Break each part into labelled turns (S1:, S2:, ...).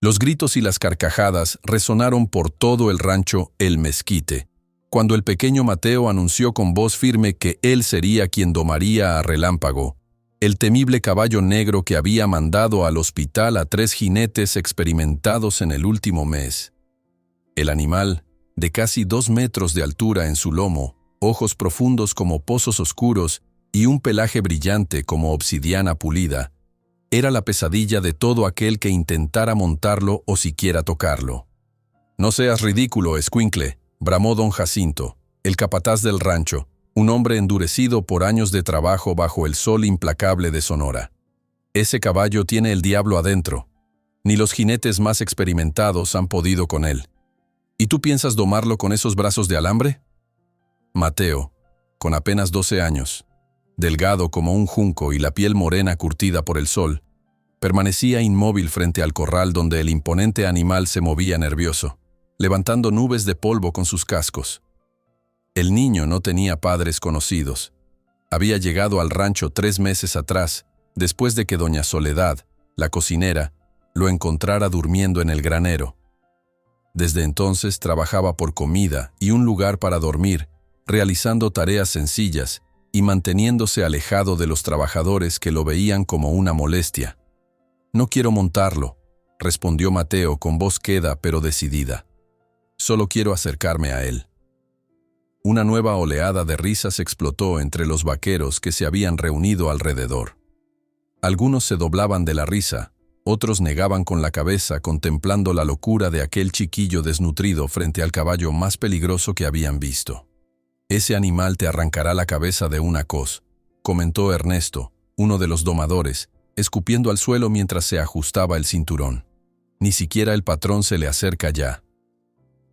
S1: Los gritos y las carcajadas resonaron por todo el rancho El Mezquite, cuando el pequeño Mateo anunció con voz firme que él sería quien domaría a Relámpago, el temible caballo negro que había mandado al hospital a 3 jinetes experimentados en el último mes. El animal, de casi 2 metros de altura en su lomo, ojos profundos como pozos oscuros y un pelaje brillante como obsidiana pulida, era la pesadilla de todo aquel que intentara montarlo o siquiera tocarlo. «No seas ridículo, escuincle», bramó don Jacinto, el capataz del rancho, un hombre endurecido por años de trabajo bajo el sol implacable de Sonora. «Ese caballo tiene el diablo adentro. Ni los jinetes más experimentados han podido con él. ¿Y tú piensas domarlo con esos brazos de alambre?» Mateo, con apenas 12 años, delgado como un junco y la piel morena curtida por el sol, permanecía inmóvil frente al corral donde el imponente animal se movía nervioso, levantando nubes de polvo con sus cascos. El niño no tenía padres conocidos. Había llegado al rancho 3 meses atrás, después de que doña Soledad, la cocinera, lo encontrara durmiendo en el granero. Desde entonces trabajaba por comida y un lugar para dormir, realizando tareas sencillas y manteniéndose alejado de los trabajadores que lo veían como una molestia. «No quiero montarlo», respondió Mateo con voz queda pero decidida. «Solo quiero acercarme a él». Una nueva oleada de risas explotó entre los vaqueros que se habían reunido alrededor. Algunos se doblaban de la risa, otros negaban con la cabeza contemplando la locura de aquel chiquillo desnutrido frente al caballo más peligroso que habían visto. «Ese animal te arrancará la cabeza de una coz», comentó Ernesto, uno de los domadores, escupiendo al suelo mientras se ajustaba el cinturón. «Ni siquiera el patrón se le acerca ya».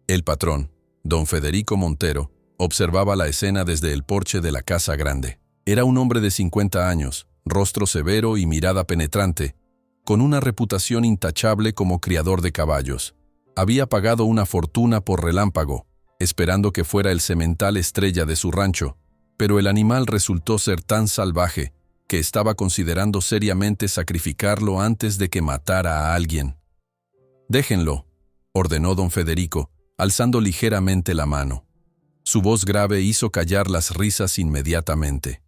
S1: El patrón, don Federico Montero, observaba la escena desde el porche de la casa grande. Era un hombre de 50 años, rostro severo y mirada penetrante, con una reputación intachable como criador de caballos. Había pagado una fortuna por Relámpago, esperando que fuera el semental estrella de su rancho, pero el animal resultó ser tan salvaje que estaba considerando seriamente sacrificarlo antes de que matara a alguien. «Déjenlo», ordenó don Federico, alzando ligeramente la mano. Su voz grave hizo callar las risas inmediatamente.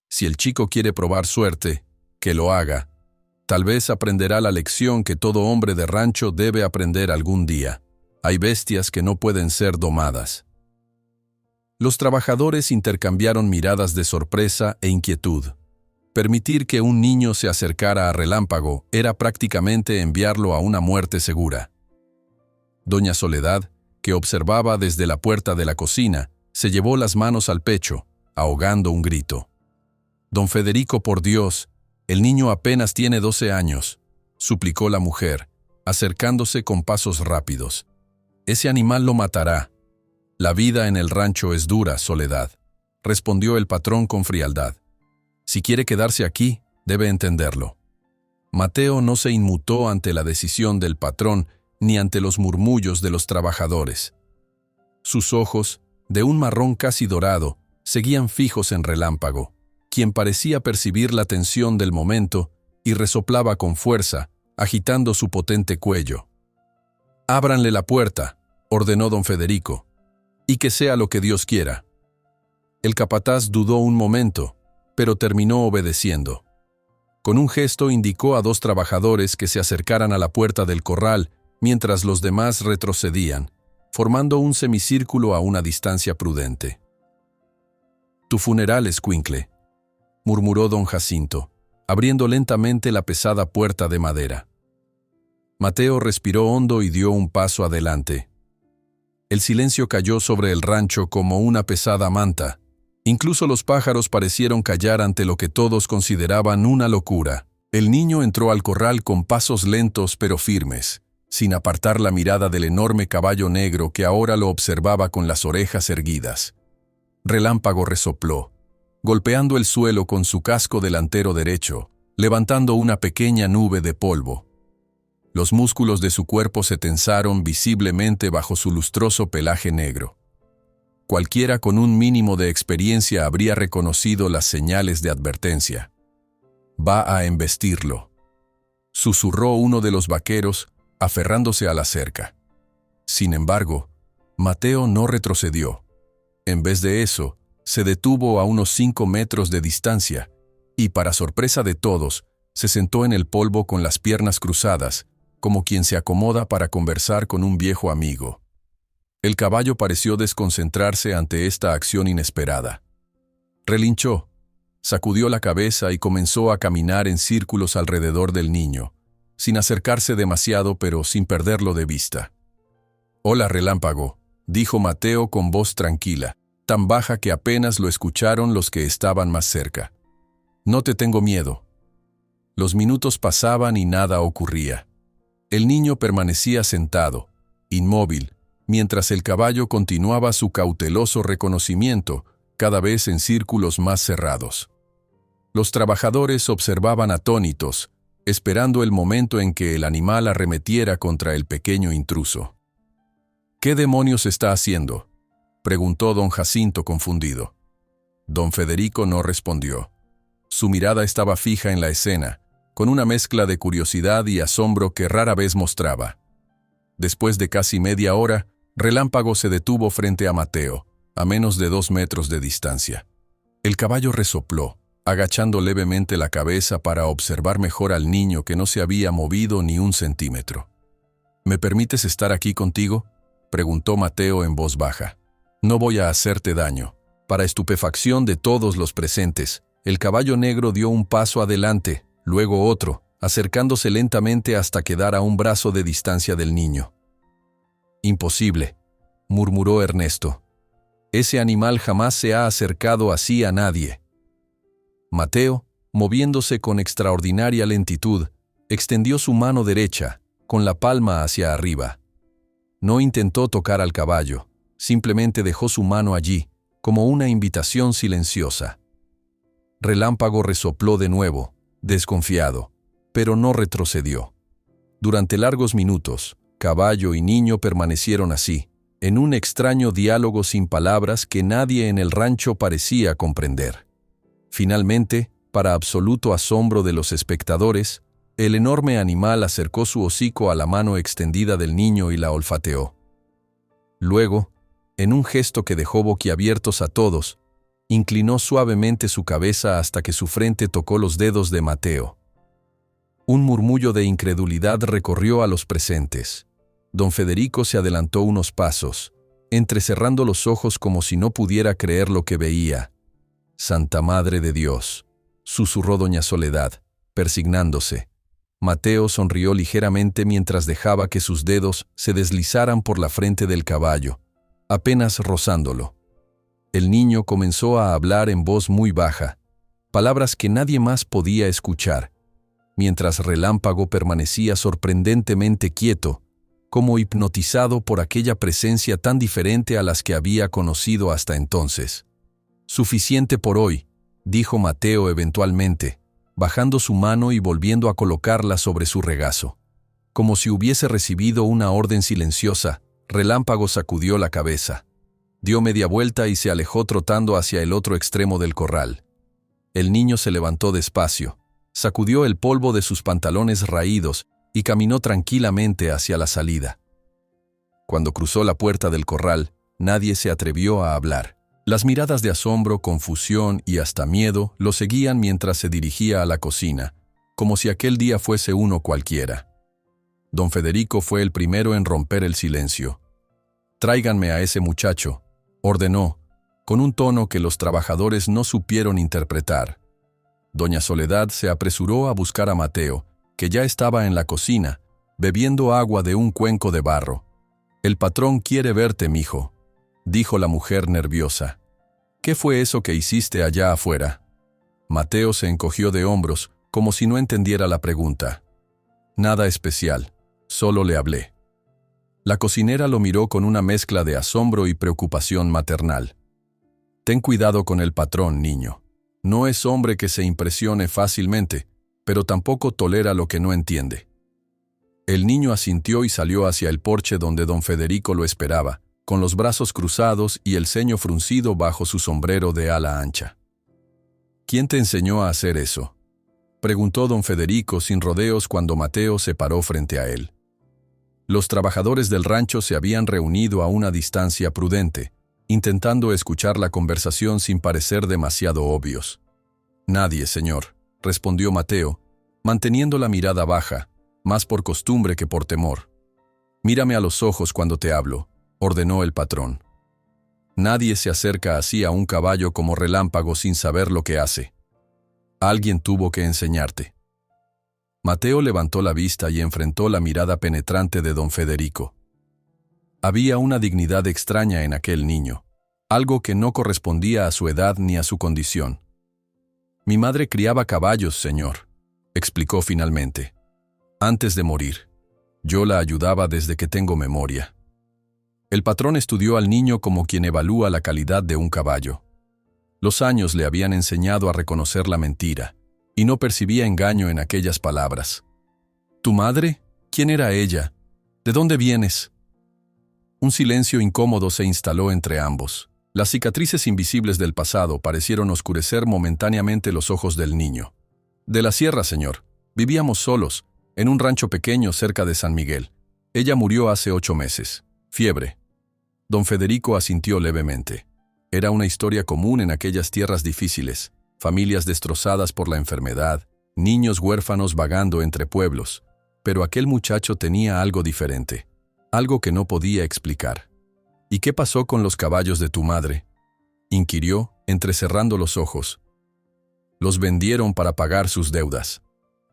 S1: «Si el chico quiere probar suerte, que lo haga. Tal vez aprenderá la lección que todo hombre de rancho debe aprender algún día. Hay bestias que no pueden ser domadas». Los trabajadores intercambiaron miradas de sorpresa e inquietud. Permitir que un niño se acercara a Relámpago era prácticamente enviarlo a una muerte segura. Doña Soledad, que observaba desde la puerta de la cocina, se llevó las manos al pecho, ahogando un grito. «Don Federico, por Dios, el niño apenas tiene 12 años», suplicó la mujer, acercándose con pasos rápidos. «Ese animal lo matará». «La vida en el rancho es dura, Soledad», respondió el patrón con frialdad. «Si quiere quedarse aquí, debe entenderlo». Mateo no se inmutó ante la decisión del patrón ni ante los murmullos de los trabajadores. Sus ojos, de un marrón casi dorado, seguían fijos en Relámpago, quien parecía percibir la tensión del momento y resoplaba con fuerza, agitando su potente cuello. «Ábranle la puerta», ordenó don Federico, «y que sea lo que Dios quiera». El capataz dudó un momento, pero terminó obedeciendo. Con un gesto indicó a 2 trabajadores que se acercaran a la puerta del corral mientras los demás retrocedían, formando un semicírculo a una distancia prudente. «Tu funeral, escuincle», murmuró don Jacinto, abriendo lentamente la pesada puerta de madera. Mateo respiró hondo y dio un paso adelante. El silencio cayó sobre el rancho como una pesada manta. Incluso los pájaros parecieron callar ante lo que todos consideraban una locura. El niño entró al corral con pasos lentos pero firmes, sin apartar la mirada del enorme caballo negro que ahora lo observaba con las orejas erguidas. Relámpago resopló, golpeando el suelo con su casco delantero derecho, levantando una pequeña nube de polvo. Los músculos de su cuerpo se tensaron visiblemente bajo su lustroso pelaje negro. Cualquiera con un mínimo de experiencia habría reconocido las señales de advertencia. «Va a embestirlo», susurró uno de los vaqueros, aferrándose a la cerca. Sin embargo, Mateo no retrocedió. En vez de eso, se detuvo a unos 5 metros de distancia y, para sorpresa de todos, se sentó en el polvo con las piernas cruzadas, como quien se acomoda para conversar con un viejo amigo. El caballo pareció desconcentrarse ante esta acción inesperada. Relinchó, sacudió la cabeza y comenzó a caminar en círculos alrededor del niño, sin acercarse demasiado pero sin perderlo de vista. «Hola, Relámpago», dijo Mateo con voz tranquila, tan baja que apenas lo escucharon los que estaban más cerca. «No te tengo miedo». Los minutos pasaban y nada ocurría. El niño permanecía sentado, inmóvil, mientras el caballo continuaba su cauteloso reconocimiento, cada vez en círculos más cerrados. Los trabajadores observaban atónitos, esperando el momento en que el animal arremetiera contra el pequeño intruso. «¿Qué demonios está haciendo?», preguntó don Jacinto confundido. Don Federico no respondió. Su mirada estaba fija en la escena, con una mezcla de curiosidad y asombro que rara vez mostraba. Después de casi media hora, Relámpago se detuvo frente a Mateo, a menos de 2 metros de distancia. El caballo resopló, agachando levemente la cabeza para observar mejor al niño que no se había movido ni un centímetro. «¿Me permites estar aquí contigo?», preguntó Mateo en voz baja. «No voy a hacerte daño». Para estupefacción de todos los presentes, el caballo negro dio un paso adelante, luego otro, acercándose lentamente hasta quedar a un brazo de distancia del niño. «Imposible», murmuró Ernesto. «Ese animal jamás se ha acercado así a nadie». Mateo, moviéndose con extraordinaria lentitud, extendió su mano derecha, con la palma hacia arriba. No intentó tocar al caballo, simplemente dejó su mano allí, como una invitación silenciosa. Relámpago resopló de nuevo, desconfiado, pero no retrocedió. Durante largos minutos, caballo y niño permanecieron así, en un extraño diálogo sin palabras que nadie en el rancho parecía comprender. Finalmente, para absoluto asombro de los espectadores, el enorme animal acercó su hocico a la mano extendida del niño y la olfateó. Luego, en un gesto que dejó boquiabiertos a todos, inclinó suavemente su cabeza hasta que su frente tocó los dedos de Mateo. Un murmullo de incredulidad recorrió a los presentes. Don Federico se adelantó unos pasos, entrecerrando los ojos como si no pudiera creer lo que veía. «Santa Madre de Dios», susurró doña Soledad, persignándose. Mateo sonrió ligeramente mientras dejaba que sus dedos se deslizaran por la frente del caballo, apenas rozándolo. El niño comenzó a hablar en voz muy baja, palabras que nadie más podía escuchar, mientras Relámpago permanecía sorprendentemente quieto, como hipnotizado por aquella presencia tan diferente a las que había conocido hasta entonces. «Suficiente por hoy», dijo Mateo eventualmente, bajando su mano y volviendo a colocarla sobre su regazo. Como si hubiese recibido una orden silenciosa, Relámpago sacudió la cabeza. Dio media vuelta y se alejó trotando hacia el otro extremo del corral. El niño se levantó despacio, sacudió el polvo de sus pantalones raídos y caminó tranquilamente hacia la salida. Cuando cruzó la puerta del corral, nadie se atrevió a hablar. Las miradas de asombro, confusión y hasta miedo lo seguían mientras se dirigía a la cocina, como si aquel día fuese uno cualquiera. Don Federico fue el primero en romper el silencio. «Tráiganme a ese muchacho», ordenó, con un tono que los trabajadores no supieron interpretar. Doña Soledad se apresuró a buscar a Mateo, que ya estaba en la cocina, bebiendo agua de un cuenco de barro. «El patrón quiere verte, mijo», dijo la mujer nerviosa. «¿Qué fue eso que hiciste allá afuera?» Mateo se encogió de hombros, como si no entendiera la pregunta. «Nada especial, solo le hablé». La cocinera lo miró con una mezcla de asombro y preocupación maternal. «Ten cuidado con el patrón, niño. No es hombre que se impresione fácilmente, pero tampoco tolera lo que no entiende». El niño asintió y salió hacia el porche donde don Federico lo esperaba, con los brazos cruzados y el ceño fruncido bajo su sombrero de ala ancha. «¿Quién te enseñó a hacer eso?», preguntó don Federico sin rodeos cuando Mateo se paró frente a él. Los trabajadores del rancho se habían reunido a una distancia prudente, intentando escuchar la conversación sin parecer demasiado obvios. «Nadie, señor», respondió Mateo, manteniendo la mirada baja, más por costumbre que por temor. «Mírame a los ojos cuando te hablo», ordenó el patrón. «Nadie se acerca así a un caballo como Relámpago sin saber lo que hace. Alguien tuvo que enseñarte». Mateo levantó la vista y enfrentó la mirada penetrante de don Federico. Había una dignidad extraña en aquel niño, algo que no correspondía a su edad ni a su condición. «Mi madre criaba caballos, señor», explicó finalmente. «Antes de morir. Yo la ayudaba desde que tengo memoria». El patrón estudió al niño como quien evalúa la calidad de un caballo. Los años le habían enseñado a reconocer la mentira, y no percibía engaño en aquellas palabras. «¿Tu madre? ¿Quién era ella? ¿De dónde vienes?». Un silencio incómodo se instaló entre ambos. Las cicatrices invisibles del pasado parecieron oscurecer momentáneamente los ojos del niño. «De la sierra, señor. Vivíamos solos, en un rancho pequeño cerca de San Miguel. Ella murió hace 8 meses. Fiebre». Don Federico asintió levemente. Era una historia común en aquellas tierras difíciles, familias destrozadas por la enfermedad, niños huérfanos vagando entre pueblos. Pero aquel muchacho tenía algo diferente, algo que no podía explicar. «¿Y qué pasó con los caballos de tu madre?», inquirió, entrecerrando los ojos. «Los vendieron para pagar sus deudas»,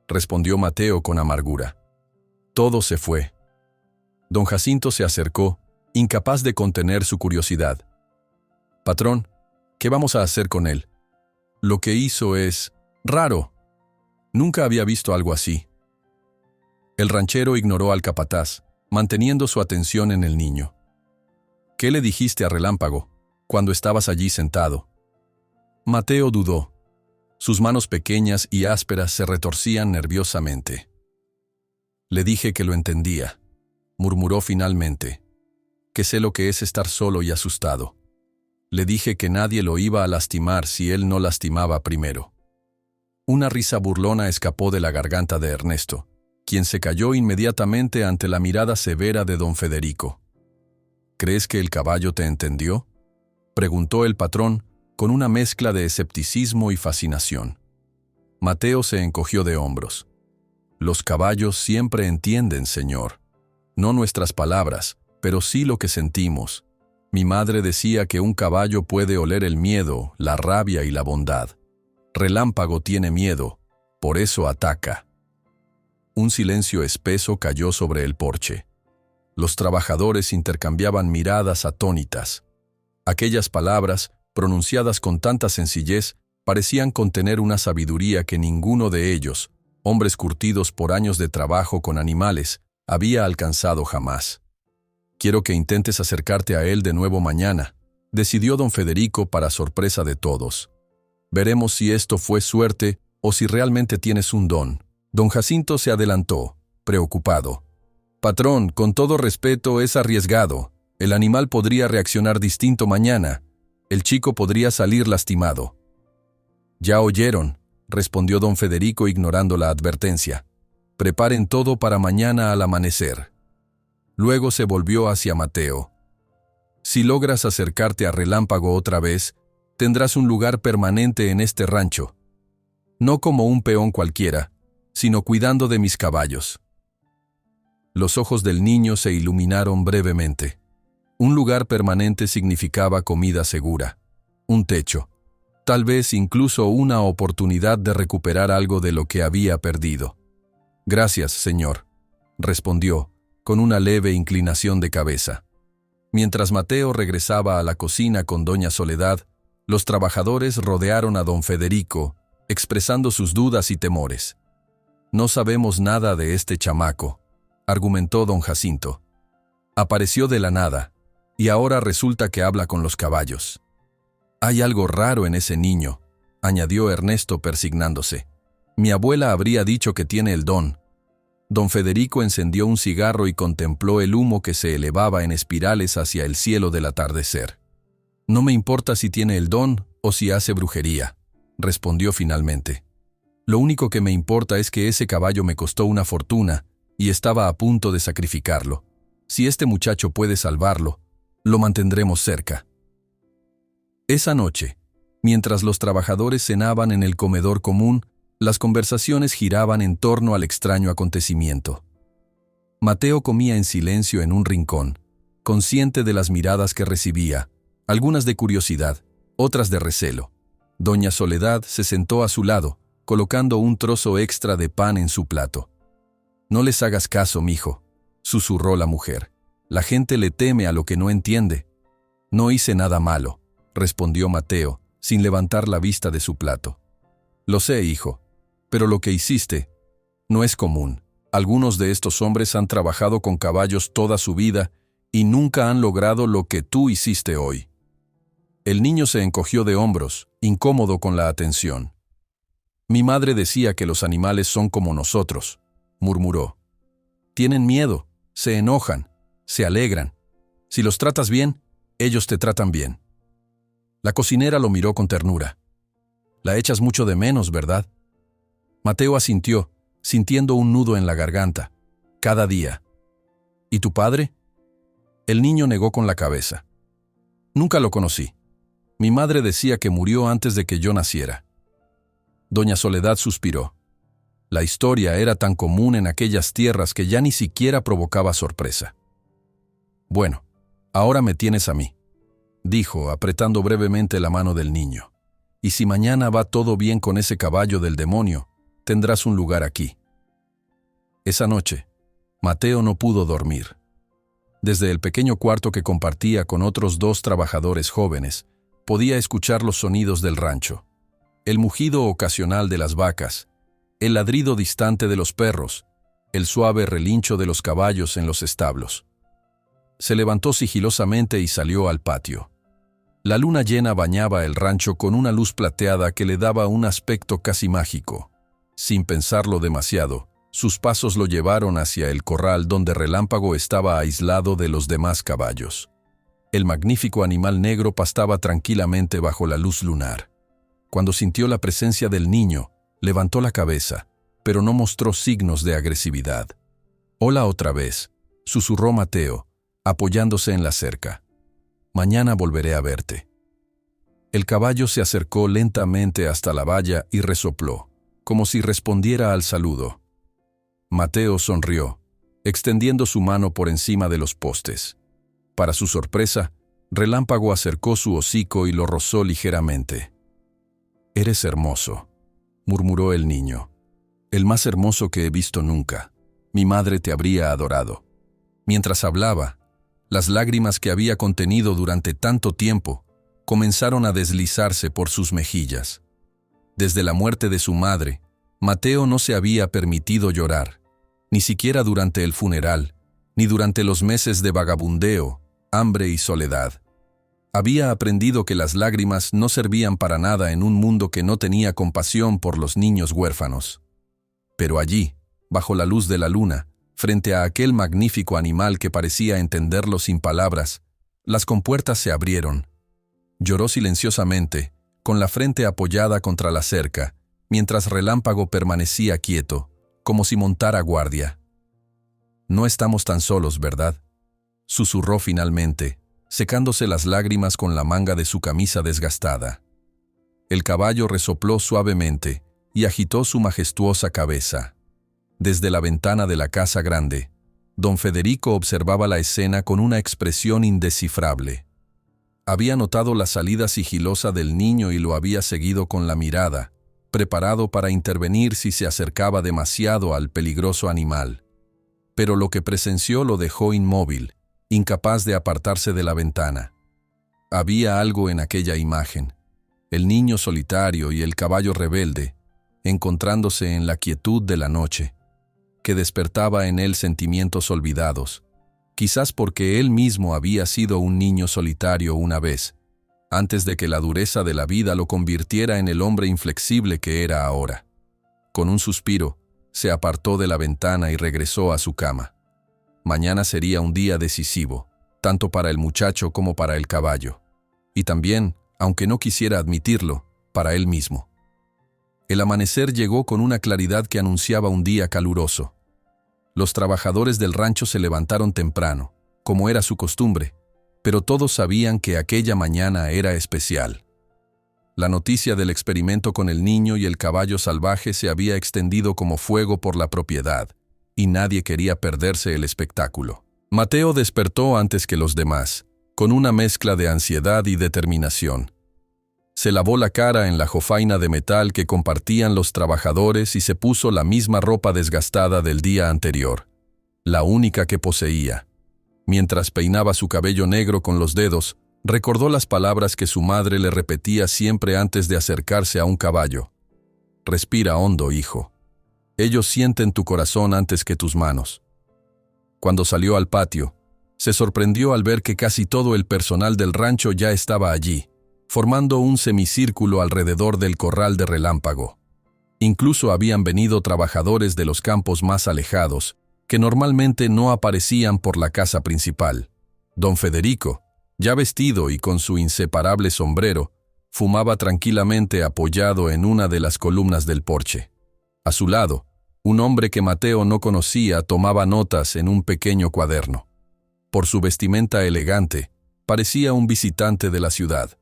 S1: respondió Mateo con amargura. «Todo se fue». Don Jacinto se acercó, incapaz de contener su curiosidad. «Patrón, ¿qué vamos a hacer con él? Lo que hizo es raro. Nunca había visto algo así». El ranchero ignoró al capataz, manteniendo su atención en el niño. «¿Qué le dijiste a Relámpago cuando estabas allí sentado?». Mateo dudó. Sus manos pequeñas y ásperas se retorcían nerviosamente. «Le dije que lo entendía», murmuró finalmente, «que sé lo que es estar solo y asustado. Le dije que nadie lo iba a lastimar si él no lastimaba primero». Una risa burlona escapó de la garganta de Ernesto, quien se cayó inmediatamente ante la mirada severa de don Federico. «¿Crees que el caballo te entendió?», preguntó el patrón, con una mezcla de escepticismo y fascinación. Mateo se encogió de hombros. «Los caballos siempre entienden, señor. No nuestras palabras, pero sí lo que sentimos. Mi madre decía que un caballo puede oler el miedo, la rabia y la bondad. Relámpago tiene miedo, por eso ataca». Un silencio espeso cayó sobre el porche. Los trabajadores intercambiaban miradas atónitas. Aquellas palabras, pronunciadas con tanta sencillez, parecían contener una sabiduría que ninguno de ellos, hombres curtidos por años de trabajo con animales, había alcanzado jamás. «Quiero que intentes acercarte a él de nuevo mañana», decidió don Federico para sorpresa de todos. «Veremos si esto fue suerte o si realmente tienes un don». Don Jacinto se adelantó, preocupado. «Patrón, con todo respeto, es arriesgado. El animal podría reaccionar distinto mañana. El chico podría salir lastimado». «Ya oyeron», respondió don Federico ignorando la advertencia. «Preparen todo para mañana al amanecer». Luego se volvió hacia Mateo. «Si logras acercarte a Relámpago otra vez, tendrás un lugar permanente en este rancho. No como un peón cualquiera, sino cuidando de mis caballos». Los ojos del niño se iluminaron brevemente. Un lugar permanente significaba comida segura, un techo, tal vez incluso una oportunidad de recuperar algo de lo que había perdido. «Gracias, señor», respondió, con una leve inclinación de cabeza. Mientras Mateo regresaba a la cocina con doña Soledad, los trabajadores rodearon a don Federico, expresando sus dudas y temores. «No sabemos nada de este chamaco», argumentó don Jacinto. «Apareció de la nada, y ahora resulta que habla con los caballos». «Hay algo raro en ese niño», añadió Ernesto persignándose. «Mi abuela habría dicho que tiene el don». Don Federico encendió un cigarro y contempló el humo que se elevaba en espirales hacia el cielo del atardecer. «No me importa si tiene el don o si hace brujería», respondió finalmente. «Lo único que me importa es que ese caballo me costó una fortuna y estaba a punto de sacrificarlo. Si este muchacho puede salvarlo, lo mantendremos cerca. Esa noche, mientras los trabajadores cenaban en el comedor común, las conversaciones giraban en torno al extraño acontecimiento. Mateo comía en silencio en un rincón, consciente de las miradas que recibía, algunas de curiosidad, otras de recelo. Doña Soledad se sentó a su lado, colocando un trozo extra de pan en su plato. «No les hagas caso, mijo», susurró la mujer. «La gente le teme a lo que no entiende». «No hice nada malo», respondió Mateo, sin levantar la vista de su plato. «Lo sé, hijo, pero lo que hiciste no es común. Algunos de estos hombres han trabajado con caballos toda su vida y nunca han logrado lo que tú hiciste hoy». El niño se encogió de hombros, incómodo con la atención. «Mi madre decía que los animales son como nosotros», murmuró. «Tienen miedo, se enojan, se alegran. Si los tratas bien, ellos te tratan bien». La cocinera lo miró con ternura. «La echas mucho de menos, ¿verdad?». Mateo asintió, sintiendo un nudo en la garganta. «Cada día». «¿Y tu padre?». El niño negó con la cabeza. «Nunca lo conocí. Mi madre decía que murió antes de que yo naciera». Doña Soledad suspiró. La historia era tan común en aquellas tierras que ya ni siquiera provocaba sorpresa. «Bueno, ahora me tienes a mí», dijo, apretando brevemente la mano del niño. «Y si mañana va todo bien con ese caballo del demonio, tendrás un lugar aquí». Esa noche, Mateo no pudo dormir. Desde el pequeño cuarto que compartía con otros 2 trabajadores jóvenes, podía escuchar los sonidos del rancho. El mugido ocasional de las vacas, el ladrido distante de los perros, el suave relincho de los caballos en los establos. Se levantó sigilosamente y salió al patio. La luna llena bañaba el rancho con una luz plateada que le daba un aspecto casi mágico. Sin pensarlo demasiado, sus pasos lo llevaron hacia el corral donde Relámpago estaba aislado de los demás caballos. El magnífico animal negro pastaba tranquilamente bajo la luz lunar. Cuando sintió la presencia del niño, levantó la cabeza, pero no mostró signos de agresividad. «Hola otra vez», susurró Mateo, apoyándose en la cerca. «Mañana volveré a verte». El caballo se acercó lentamente hasta la valla y resopló, como si respondiera al saludo. Mateo sonrió, extendiendo su mano por encima de los postes. Para su sorpresa, Relámpago acercó su hocico y lo rozó ligeramente. «Eres hermoso», murmuró el niño. «El más hermoso que he visto nunca. Mi madre te habría adorado». Mientras hablaba, las lágrimas que había contenido durante tanto tiempo comenzaron a deslizarse por sus mejillas. Desde la muerte de su madre, Mateo no se había permitido llorar, ni siquiera durante el funeral, ni durante los meses de vagabundeo, hambre y soledad. Había aprendido que las lágrimas no servían para nada en un mundo que no tenía compasión por los niños huérfanos. Pero allí, bajo la luz de la luna, frente a aquel magnífico animal que parecía entenderlo sin palabras, las compuertas se abrieron. Lloró silenciosamente, con la frente apoyada contra la cerca, mientras Relámpago permanecía quieto, como si montara guardia. «No estamos tan solos, ¿verdad?», susurró finalmente, secándose las lágrimas con la manga de su camisa desgastada. El caballo resopló suavemente y agitó su majestuosa cabeza. Desde la ventana de la casa grande, don Federico observaba la escena con una expresión indescifrable. Había notado la salida sigilosa del niño y lo había seguido con la mirada, preparado para intervenir si se acercaba demasiado al peligroso animal. Pero lo que presenció lo dejó inmóvil, incapaz de apartarse de la ventana. Había algo en aquella imagen, el niño solitario y el caballo rebelde, encontrándose en la quietud de la noche, que despertaba en él sentimientos olvidados, quizás porque él mismo había sido un niño solitario una vez, antes de que la dureza de la vida lo convirtiera en el hombre inflexible que era ahora. Con un suspiro, se apartó de la ventana y regresó a su cama. Mañana sería un día decisivo, tanto para el muchacho como para el caballo. Y también, aunque no quisiera admitirlo, para él mismo. El amanecer llegó con una claridad que anunciaba un día caluroso. Los trabajadores del rancho se levantaron temprano, como era su costumbre, pero todos sabían que aquella mañana era especial. La noticia del experimento con el niño y el caballo salvaje se había extendido como fuego por la propiedad, y nadie quería perderse el espectáculo. Mateo despertó antes que los demás, con una mezcla de ansiedad y determinación. Se lavó la cara en la jofaina de metal que compartían los trabajadores y se puso la misma ropa desgastada del día anterior, la única que poseía. Mientras peinaba su cabello negro con los dedos, recordó las palabras que su madre le repetía siempre antes de acercarse a un caballo. Respira hondo, hijo. Ellos sienten tu corazón antes que tus manos. Cuando salió al patio, se sorprendió al ver que casi todo el personal del rancho ya estaba allí, formando un semicírculo alrededor del corral de Relámpago. Incluso habían venido trabajadores de los campos más alejados, que normalmente no aparecían por la casa principal. Don Federico, ya vestido y con su inseparable sombrero, fumaba tranquilamente apoyado en una de las columnas del porche. A su lado, un hombre que Mateo no conocía tomaba notas en un pequeño cuaderno. Por su vestimenta elegante, parecía un visitante de la ciudad.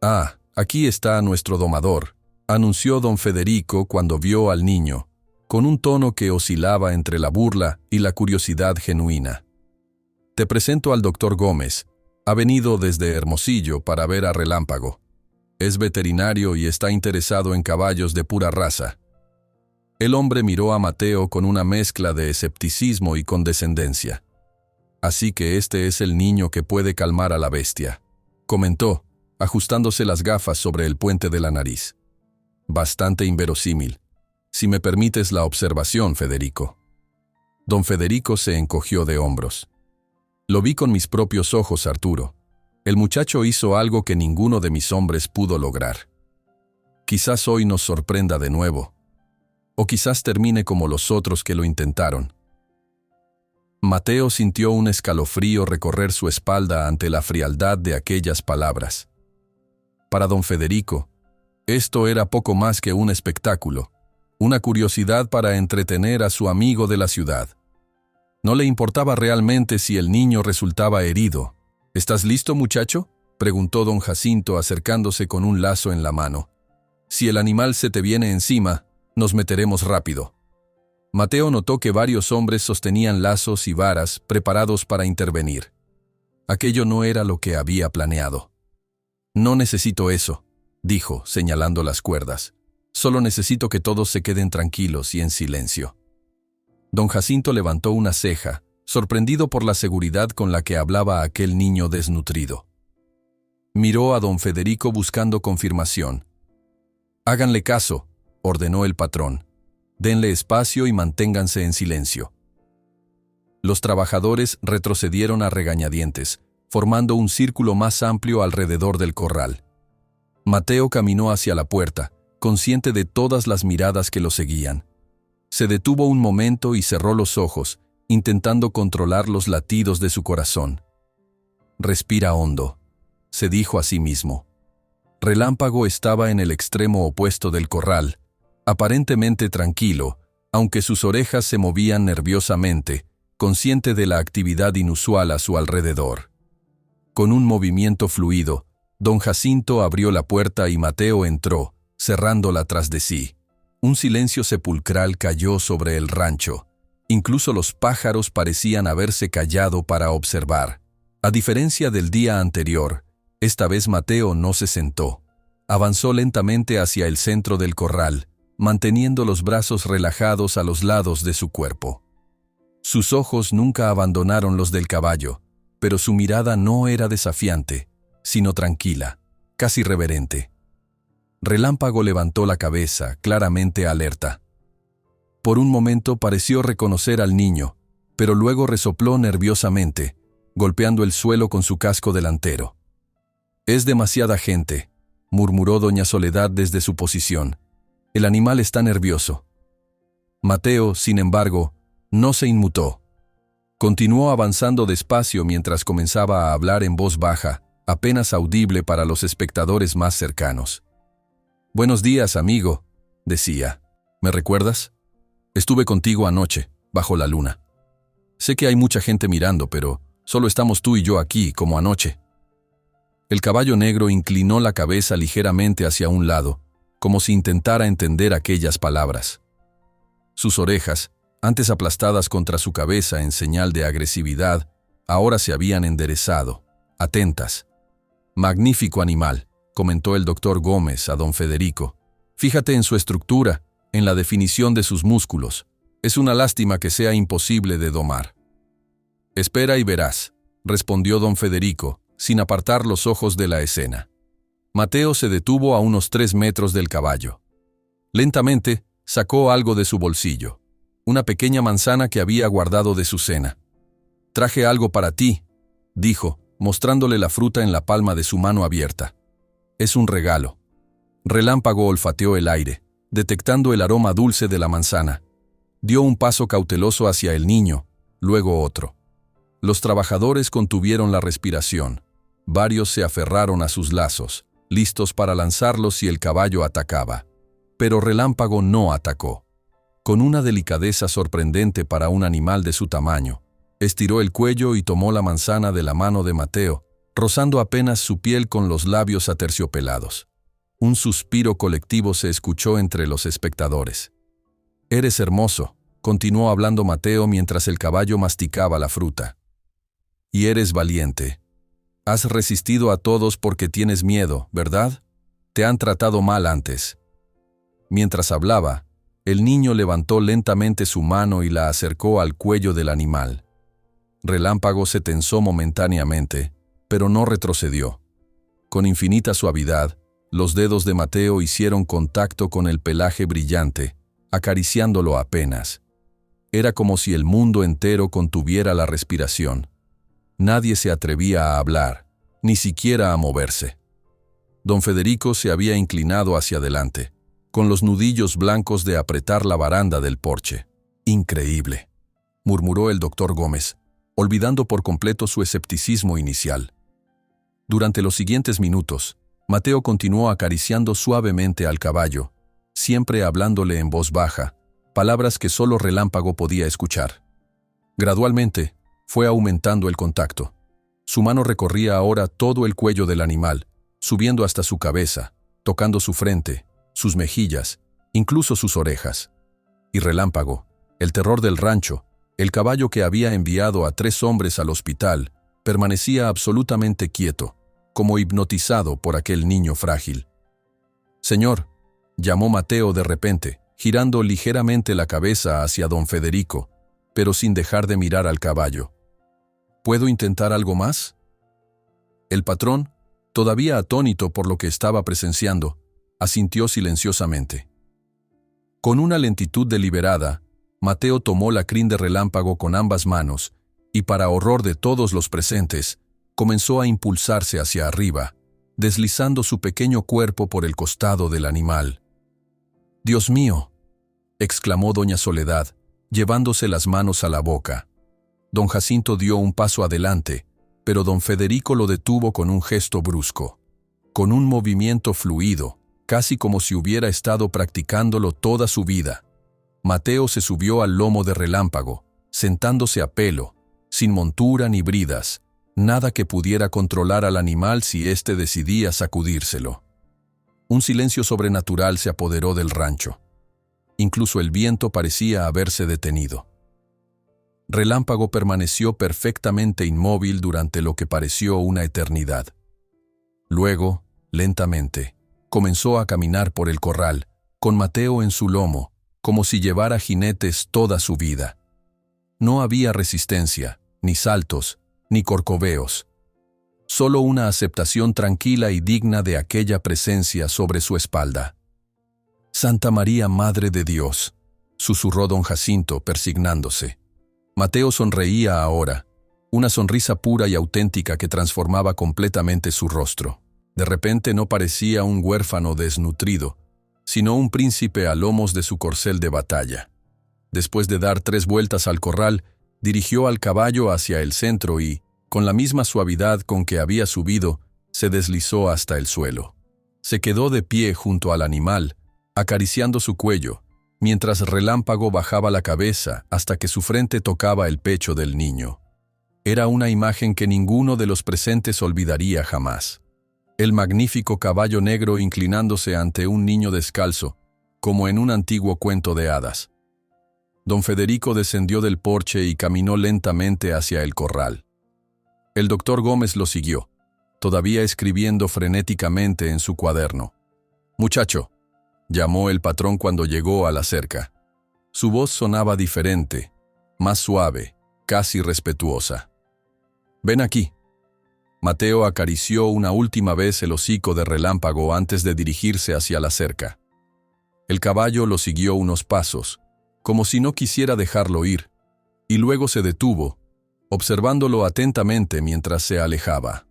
S1: «Ah, aquí está nuestro domador», anunció don Federico cuando vio al niño, con un tono que oscilaba entre la burla y la curiosidad genuina. «Te presento al doctor Gómez. Ha venido desde Hermosillo para ver a Relámpago. Es veterinario y está interesado en caballos de pura raza». El hombre miró a Mateo con una mezcla de escepticismo y condescendencia. «Así que este es el niño que puede calmar a la bestia», comentó, ajustándose las gafas sobre el puente de la nariz. «Bastante inverosímil. Si me permites la observación, Federico». Don Federico se encogió de hombros. «Lo vi con mis propios ojos, Arturo. El muchacho hizo algo que ninguno de mis hombres pudo lograr. Quizás hoy nos sorprenda de nuevo. O quizás termine como los otros que lo intentaron». Mateo sintió un escalofrío recorrer su espalda ante la frialdad de aquellas palabras. Para don Federico, esto era poco más que un espectáculo, una curiosidad para entretener a su amigo de la ciudad. No le importaba realmente si el niño resultaba herido. «¿Estás listo, muchacho?», preguntó don Jacinto acercándose con un lazo en la mano. «Si el animal se te viene encima, nos meteremos rápido». Mateo notó que varios hombres sostenían lazos y varas preparados para intervenir. Aquello no era lo que había planeado. «No necesito eso», dijo, señalando las cuerdas. «Solo necesito que todos se queden tranquilos y en silencio». Don Jacinto levantó una ceja, sorprendido por la seguridad con la que hablaba aquel niño desnutrido. Miró a don Federico buscando confirmación. «Háganle caso», ordenó el patrón. «Denle espacio y manténganse en silencio». Los trabajadores retrocedieron a regañadientes, formando un círculo más amplio alrededor del corral. Mateo caminó hacia la puerta, consciente de todas las miradas que lo seguían. Se detuvo un momento y cerró los ojos, intentando controlar los latidos de su corazón. «Respira hondo», se dijo a sí mismo. Relámpago estaba en el extremo opuesto del corral, aparentemente tranquilo, aunque sus orejas se movían nerviosamente, consciente de la actividad inusual a su alrededor. Con un movimiento fluido, don Jacinto abrió la puerta y Mateo entró, cerrándola tras de sí. Un silencio sepulcral cayó sobre el rancho. Incluso los pájaros parecían haberse callado para observar. A diferencia del día anterior, esta vez Mateo no se sentó. Avanzó lentamente hacia el centro del corral, manteniendo los brazos relajados a los lados de su cuerpo. Sus ojos nunca abandonaron los del caballo, pero su mirada no era desafiante, sino tranquila, casi reverente. Relámpago levantó la cabeza, claramente alerta. Por un momento pareció reconocer al niño, pero luego resopló nerviosamente, golpeando el suelo con su casco delantero. «Es demasiada gente», murmuró doña Soledad desde su posición. «El animal está nervioso». Mateo, sin embargo, no se inmutó. Continuó avanzando despacio mientras comenzaba a hablar en voz baja, apenas audible para los espectadores más cercanos. «Buenos días, amigo», decía. «¿Me recuerdas? Estuve contigo anoche. bajo la luna. Sé que hay mucha gente mirando, pero solo estamos tú y yo aquí, como anoche. El caballo negro inclinó la cabeza ligeramente hacia un lado, como si intentara entender aquellas palabras. Sus orejas, antes aplastadas contra su cabeza en señal de agresividad, ahora se habían enderezado, atentas. «Magnífico animal», comentó el doctor Gómez a don Federico. «Fíjate en su estructura, en la definición de sus músculos. Es una lástima que sea imposible de domar». «Espera y verás», respondió don Federico, sin apartar los ojos de la escena. Mateo se detuvo a unos 3 metros del caballo. Lentamente, sacó algo de su bolsillo, una pequeña manzana que había guardado de su cena. «Traje algo para ti», dijo, mostrándole la fruta en la palma de su mano abierta. «Es un regalo». Relámpago olfateó el aire, detectando el aroma dulce de la manzana. Dio un paso cauteloso hacia el niño, luego otro. Los trabajadores contuvieron la respiración. Varios se aferraron a sus lazos, listos para lanzarlos si el caballo atacaba. Pero Relámpago no atacó. Con una delicadeza sorprendente para un animal de su tamaño, estiró el cuello y tomó la manzana de la mano de Mateo, rozando apenas su piel con los labios aterciopelados. Un suspiro colectivo se escuchó entre los espectadores. «Eres hermoso», continuó hablando Mateo mientras el caballo masticaba la fruta. «Y eres valiente. Has resistido a todos porque tienes miedo, ¿verdad? Te han tratado mal antes». Mientras hablaba, el niño levantó lentamente su mano y la acercó al cuello del animal. Relámpago se tensó momentáneamente, pero no retrocedió. Con infinita suavidad, los dedos de Mateo hicieron contacto con el pelaje brillante, acariciándolo apenas. Era como si el mundo entero contuviera la respiración. Nadie se atrevía a hablar, ni siquiera a moverse. Don Federico se había inclinado hacia adelante, con los nudillos blancos de apretar la baranda del porche. «Increíble», murmuró el doctor Gómez, olvidando por completo su escepticismo inicial. Durante los siguientes minutos, Mateo continuó acariciando suavemente al caballo, siempre hablándole en voz baja, palabras que solo Relámpago podía escuchar. Gradualmente, fue aumentando el contacto. Su mano recorría ahora todo el cuello del animal, subiendo hasta su cabeza, tocando su frente, sus mejillas, incluso sus orejas. Y Relámpago, el terror del rancho, el caballo que había enviado a 3 hombres al hospital, permanecía absolutamente quieto, como hipnotizado por aquel niño frágil. «Señor», llamó Mateo de repente, girando ligeramente la cabeza hacia don Federico, pero sin dejar de mirar al caballo. «¿Puedo intentar algo más?» El patrón, todavía atónito por lo que estaba presenciando, asintió silenciosamente. Con una lentitud deliberada, Mateo tomó la crin de Relámpago con ambas manos y, para horror de todos los presentes, comenzó a impulsarse hacia arriba, deslizando su pequeño cuerpo por el costado del animal. «¡Dios mío!», exclamó doña Soledad, llevándose las manos a la boca. Don Jacinto dio un paso adelante, pero don Federico lo detuvo con un gesto brusco. Con un movimiento fluido, casi como si hubiera estado practicándolo toda su vida, Mateo se subió al lomo de Relámpago, sentándose a pelo, sin montura ni bridas, nada que pudiera controlar al animal si éste decidía sacudírselo. Un silencio sobrenatural se apoderó del rancho. Incluso el viento parecía haberse detenido. Relámpago permaneció perfectamente inmóvil durante lo que pareció una eternidad. Luego, lentamente, comenzó a caminar por el corral, con Mateo en su lomo, como si llevara jinetes toda su vida. No había resistencia, ni saltos, ni corcoveos. Solo una aceptación tranquila y digna de aquella presencia sobre su espalda. «Santa María, Madre de Dios», susurró don Jacinto, persignándose. Mateo sonreía ahora, una sonrisa pura y auténtica que transformaba completamente su rostro. De repente no parecía un huérfano desnutrido, sino un príncipe a lomos de su corcel de batalla. Después de dar 3 vueltas al corral, dirigió al caballo hacia el centro y, con la misma suavidad con que había subido, se deslizó hasta el suelo. Se quedó de pie junto al animal, acariciando su cuello, mientras Relámpago bajaba la cabeza hasta que su frente tocaba el pecho del niño. Era una imagen que ninguno de los presentes olvidaría jamás. El magnífico caballo negro inclinándose ante un niño descalzo, como en un antiguo cuento de hadas. Don Federico descendió del porche y caminó lentamente hacia el corral. El doctor Gómez lo siguió, todavía escribiendo frenéticamente en su cuaderno. «Muchacho», llamó el patrón cuando llegó a la cerca. Su voz sonaba diferente, más suave, casi respetuosa. «Ven aquí». Mateo acarició una última vez el hocico de Relámpago antes de dirigirse hacia la cerca. El caballo lo siguió unos pasos, como si no quisiera dejarlo ir, y luego se detuvo, observándolo atentamente mientras se alejaba.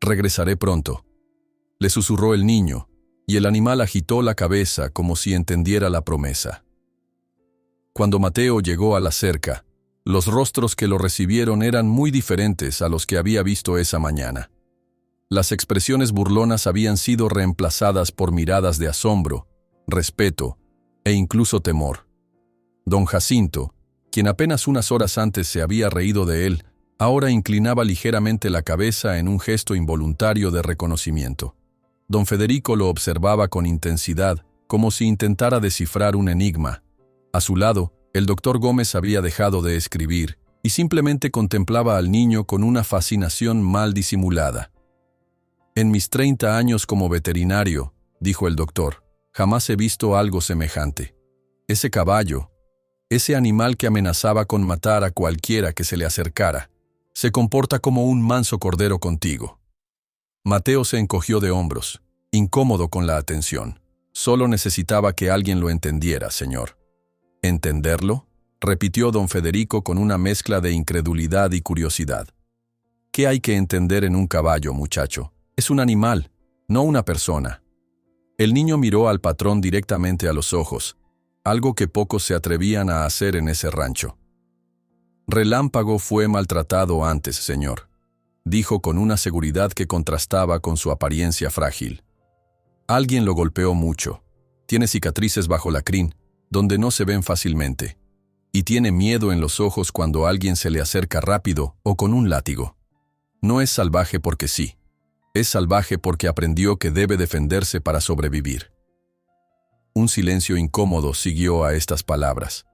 S1: «Regresaré pronto», le susurró el niño, y el animal agitó la cabeza como si entendiera la promesa. Cuando Mateo llegó a la cerca, los rostros que lo recibieron eran muy diferentes a los que había visto esa mañana. Las expresiones burlonas habían sido reemplazadas por miradas de asombro, respeto e incluso temor. Don Jacinto, quien apenas unas horas antes se había reído de él, ahora inclinaba ligeramente la cabeza en un gesto involuntario de reconocimiento. Don Federico lo observaba con intensidad, como si intentara descifrar un enigma. A su lado, el doctor Gómez había dejado de escribir y simplemente contemplaba al niño con una fascinación mal disimulada. «En mis 30 años como veterinario», dijo el doctor, «jamás he visto algo semejante. Ese caballo, ese animal que amenazaba con matar a cualquiera que se le acercara, se comporta como un manso cordero contigo». Mateo se encogió de hombros, incómodo con la atención. «Solo necesitaba que alguien lo entendiera, señor». «¿Entenderlo?», repitió don Federico con una mezcla de incredulidad y curiosidad. «¿Qué hay que entender en un caballo, muchacho? Es un animal, no una persona». El niño miró al patrón directamente a los ojos, algo que pocos se atrevían a hacer en ese rancho. «Relámpago fue maltratado antes, señor», dijo con una seguridad que contrastaba con su apariencia frágil. «Alguien lo golpeó mucho. Tiene cicatrices bajo la crin, donde no se ven fácilmente, y tiene miedo en los ojos cuando alguien se le acerca rápido o con un látigo. No es salvaje porque sí. Es salvaje porque aprendió que debe defenderse para sobrevivir». Un silencio incómodo siguió a estas palabras.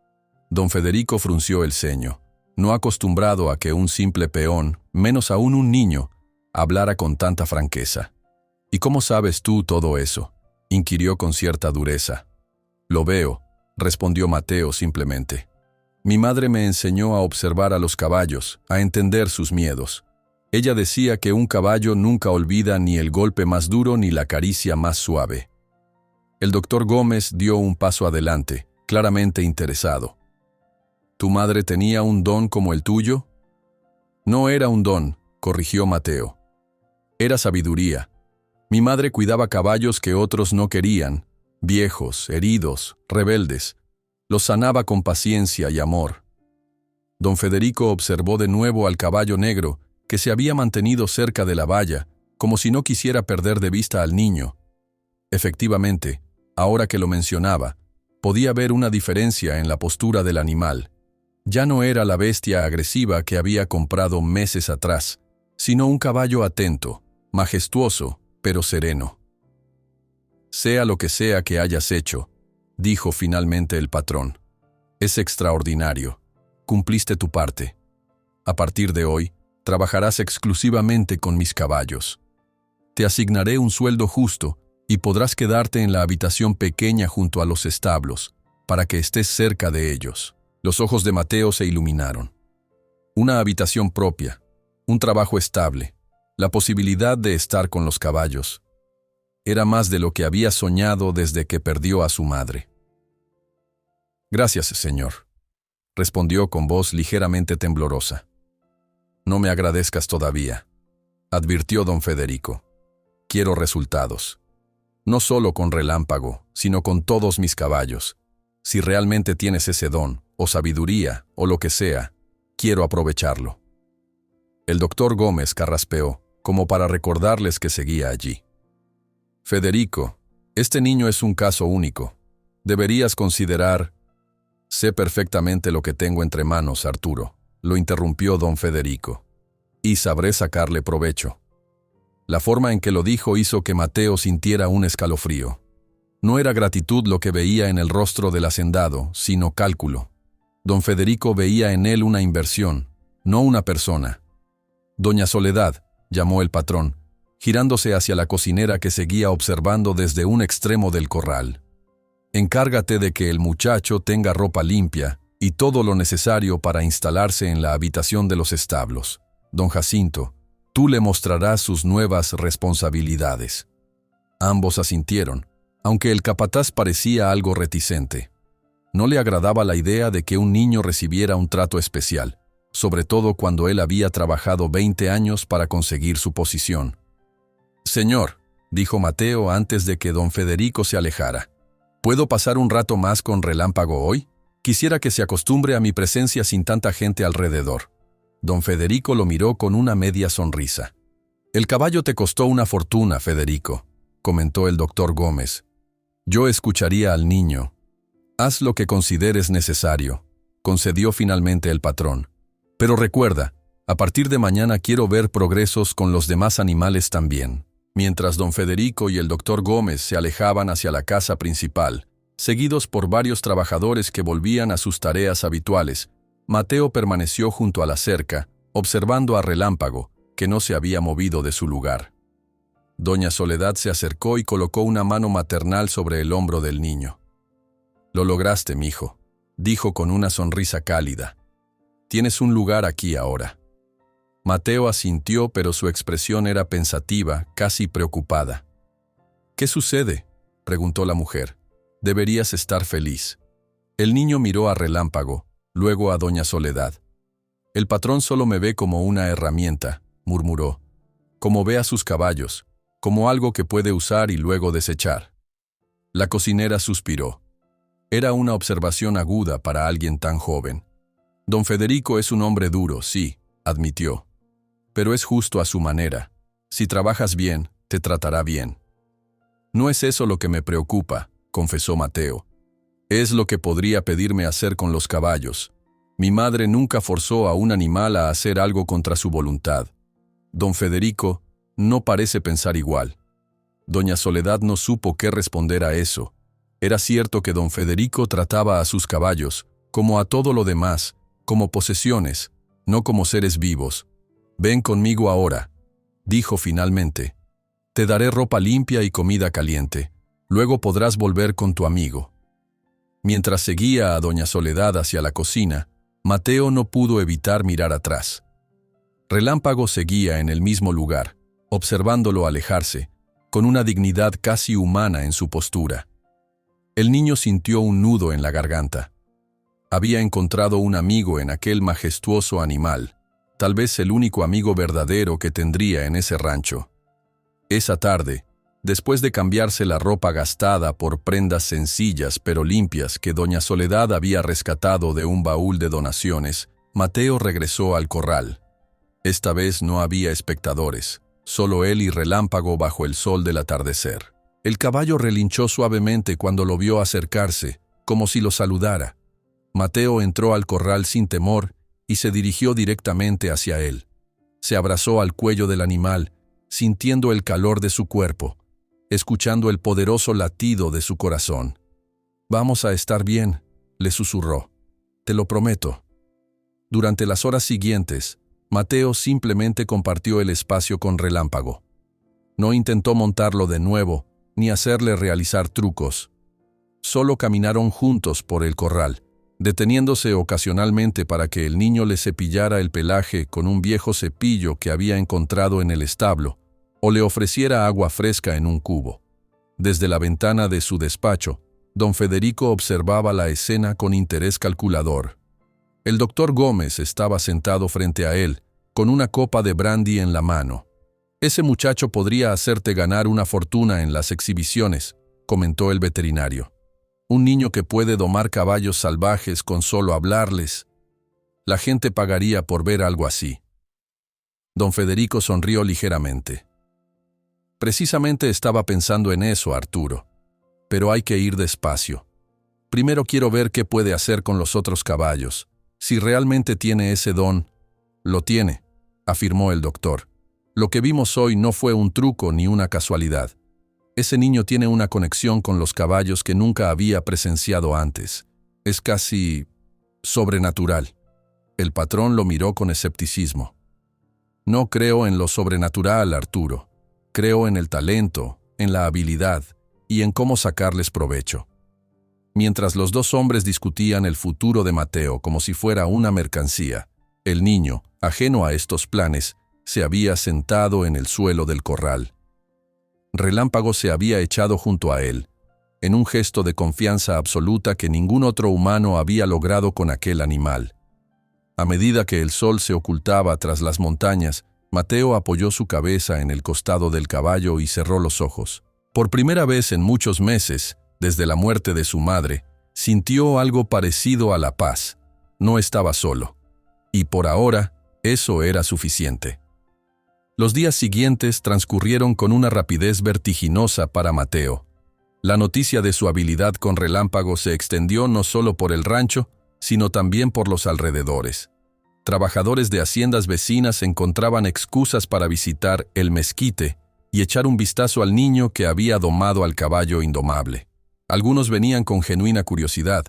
S1: Don Federico frunció el ceño, no acostumbrado a que un simple peón, menos aún un niño, hablara con tanta franqueza. «¿Y cómo sabes tú todo eso?», inquirió con cierta dureza. «Lo veo», respondió Mateo simplemente. «Mi madre me enseñó a observar a los caballos, a entender sus miedos. Ella decía que un caballo nunca olvida ni el golpe más duro ni la caricia más suave». El doctor Gómez dio un paso adelante, claramente interesado. «¿Tu madre tenía un don como el tuyo?». «No era un don», corrigió Mateo. «Era sabiduría. Mi madre cuidaba caballos que otros no querían, viejos, heridos, rebeldes. Los sanaba con paciencia y amor». Don Federico observó de nuevo al caballo negro, que se había mantenido cerca de la valla, como si no quisiera perder de vista al niño. Efectivamente, ahora que lo mencionaba, podía ver una diferencia en la postura del animal. Ya no era la bestia agresiva que había comprado meses atrás, sino un caballo atento, majestuoso, pero sereno. «Sea lo que sea que hayas hecho», dijo finalmente el patrón, «es extraordinario. Cumpliste tu parte. A partir de hoy, trabajarás exclusivamente con mis caballos. Te asignaré un sueldo justo y podrás quedarte en la habitación pequeña junto a los establos, para que estés cerca de ellos». Los ojos de Mateo se iluminaron. Una habitación propia, un trabajo estable, la posibilidad de estar con los caballos. Era más de lo que había soñado desde que perdió a su madre. «Gracias, señor», respondió con voz ligeramente temblorosa. «No me agradezcas todavía», advirtió don Federico. «Quiero resultados. No solo con Relámpago, sino con todos mis caballos. Si realmente tienes ese don, o sabiduría, o lo que sea, quiero aprovecharlo». El doctor Gómez carraspeó, como para recordarles que seguía allí. «Federico, este niño es un caso único. Deberías considerar... Sé perfectamente lo que tengo entre manos, Arturo, lo interrumpió don Federico. Y sabré sacarle provecho. La forma en que lo dijo hizo que Mateo sintiera un escalofrío. No era gratitud lo que veía en el rostro del hacendado, sino cálculo. Don Federico veía en él una inversión, no una persona. Doña Soledad, llamó el patrón, girándose hacia la cocinera que seguía observando desde un extremo del corral. Encárgate de que el muchacho tenga ropa limpia y todo lo necesario para instalarse en la habitación de los establos. Don Jacinto, tú le mostrarás sus nuevas responsabilidades. Ambos asintieron, aunque el capataz parecía algo reticente. No le agradaba la idea de que un niño recibiera un trato especial, sobre todo cuando él había trabajado 20 años para conseguir su posición. Señor, dijo Mateo antes de que don Federico se alejara, ¿puedo pasar un rato más con Relámpago hoy? Quisiera que se acostumbre a mi presencia sin tanta gente alrededor. Don Federico lo miró con una media sonrisa. El caballo te costó una fortuna, Federico, comentó el doctor Gómez. Yo escucharía al niño. Haz lo que consideres necesario, concedió finalmente el patrón. Pero recuerda, a partir de mañana quiero ver progresos con los demás animales también. Mientras don Federico y el doctor Gómez se alejaban hacia la casa principal, seguidos por varios trabajadores que volvían a sus tareas habituales, Mateo permaneció junto a la cerca, observando a Relámpago, que no se había movido de su lugar. Doña Soledad se acercó y colocó una mano maternal sobre el hombro del niño. «Lo lograste, mijo», dijo con una sonrisa cálida. «Tienes un lugar aquí ahora». Mateo asintió, pero su expresión era pensativa, casi preocupada. «¿Qué sucede?», preguntó la mujer. «Deberías estar feliz». El niño miró a Relámpago, luego a doña Soledad. «El patrón solo me ve como una herramienta», murmuró. «Como ve a sus caballos, como algo que puede usar y luego desechar». La cocinera suspiró. Era una observación aguda para alguien tan joven. «Don Federico es un hombre duro, sí», admitió. «Pero es justo a su manera. Si trabajas bien, te tratará bien». «No es eso lo que me preocupa», confesó Mateo. «Es lo que podría pedirme hacer con los caballos. Mi madre nunca forzó a un animal a hacer algo contra su voluntad. Don Federico no parece pensar igual». Doña Soledad no supo qué responder a eso. Era cierto que don Federico trataba a sus caballos, como a todo lo demás, como posesiones, no como seres vivos. «Ven conmigo ahora», dijo finalmente. «Te daré ropa limpia y comida caliente. Luego podrás volver con tu amigo». Mientras seguía a doña Soledad hacia la cocina, Mateo no pudo evitar mirar atrás. Relámpago seguía en el mismo lugar, observándolo alejarse, con una dignidad casi humana en su postura. El niño sintió un nudo en la garganta. Había encontrado un amigo en aquel majestuoso animal, tal vez el único amigo verdadero que tendría en ese rancho. Esa tarde, después de cambiarse la ropa gastada por prendas sencillas pero limpias que doña Soledad había rescatado de un baúl de donaciones, Mateo regresó al corral. Esta vez no había espectadores, solo él y Relámpago bajo el sol del atardecer. El caballo relinchó suavemente cuando lo vio acercarse, como si lo saludara. Mateo entró al corral sin temor y se dirigió directamente hacia él. Se abrazó al cuello del animal, sintiendo el calor de su cuerpo, escuchando el poderoso latido de su corazón. «Vamos a estar bien», le susurró. «Te lo prometo». Durante las horas siguientes, Mateo simplemente compartió el espacio con Relámpago. No intentó montarlo de nuevo, ni hacerle realizar trucos. Solo caminaron juntos por el corral, deteniéndose ocasionalmente para que el niño le cepillara el pelaje con un viejo cepillo que había encontrado en el establo, o le ofreciera agua fresca en un cubo. Desde la ventana de su despacho, don Federico observaba la escena con interés calculador. El doctor Gómez estaba sentado frente a él, con una copa de brandy en la mano. «Ese muchacho podría hacerte ganar una fortuna en las exhibiciones», comentó el veterinario. «Un niño que puede domar caballos salvajes con solo hablarles. La gente pagaría por ver algo así». Don Federico sonrió ligeramente. «Precisamente estaba pensando en eso, Arturo. Pero hay que ir despacio. Primero quiero ver qué puede hacer con los otros caballos. Si realmente tiene ese don. Lo tiene, afirmó el doctor. Lo que vimos hoy no fue un truco ni una casualidad. Ese niño tiene una conexión con los caballos que nunca había presenciado antes. Es casi sobrenatural. El patrón lo miró con escepticismo. No creo en lo sobrenatural, Arturo. Creo en el talento, en la habilidad y en cómo sacarles provecho. Mientras los dos hombres discutían el futuro de Mateo como si fuera una mercancía, el niño, ajeno a estos planes, se había sentado en el suelo del corral. Relámpago se había echado junto a él, en un gesto de confianza absoluta que ningún otro humano había logrado con aquel animal. A medida que el sol se ocultaba tras las montañas, Mateo apoyó su cabeza en el costado del caballo y cerró los ojos. Por primera vez en muchos meses, desde la muerte de su madre, sintió algo parecido a la paz. No estaba solo. Y por ahora, eso era suficiente. Los días siguientes transcurrieron con una rapidez vertiginosa para Mateo. La noticia de su habilidad con Relámpago se extendió no solo por el rancho, sino también por los alrededores. Trabajadores de haciendas vecinas encontraban excusas para visitar el mezquite y echar un vistazo al niño que había domado al caballo indomable. Algunos venían con genuina curiosidad,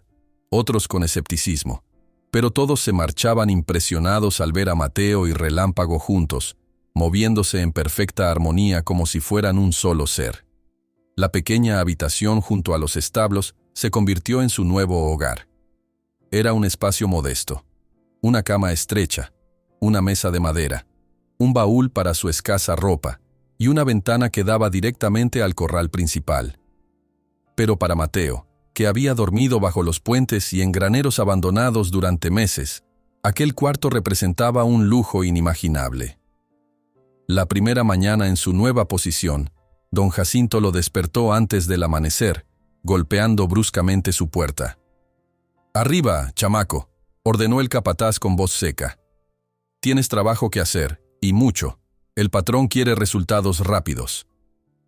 S1: otros con escepticismo, pero todos se marchaban impresionados al ver a Mateo y Relámpago juntos, moviéndose en perfecta armonía como si fueran un solo ser. La pequeña habitación junto a los establos se convirtió en su nuevo hogar. Era un espacio modesto, una cama estrecha, una mesa de madera, un baúl para su escasa ropa y una ventana que daba directamente al corral principal. Pero para Mateo, que había dormido bajo los puentes y en graneros abandonados durante meses, aquel cuarto representaba un lujo inimaginable. La primera mañana en su nueva posición, don Jacinto lo despertó antes del amanecer, golpeando bruscamente su puerta. «Arriba, chamaco», ordenó el capataz con voz seca. «Tienes trabajo que hacer, y mucho. El patrón quiere resultados rápidos».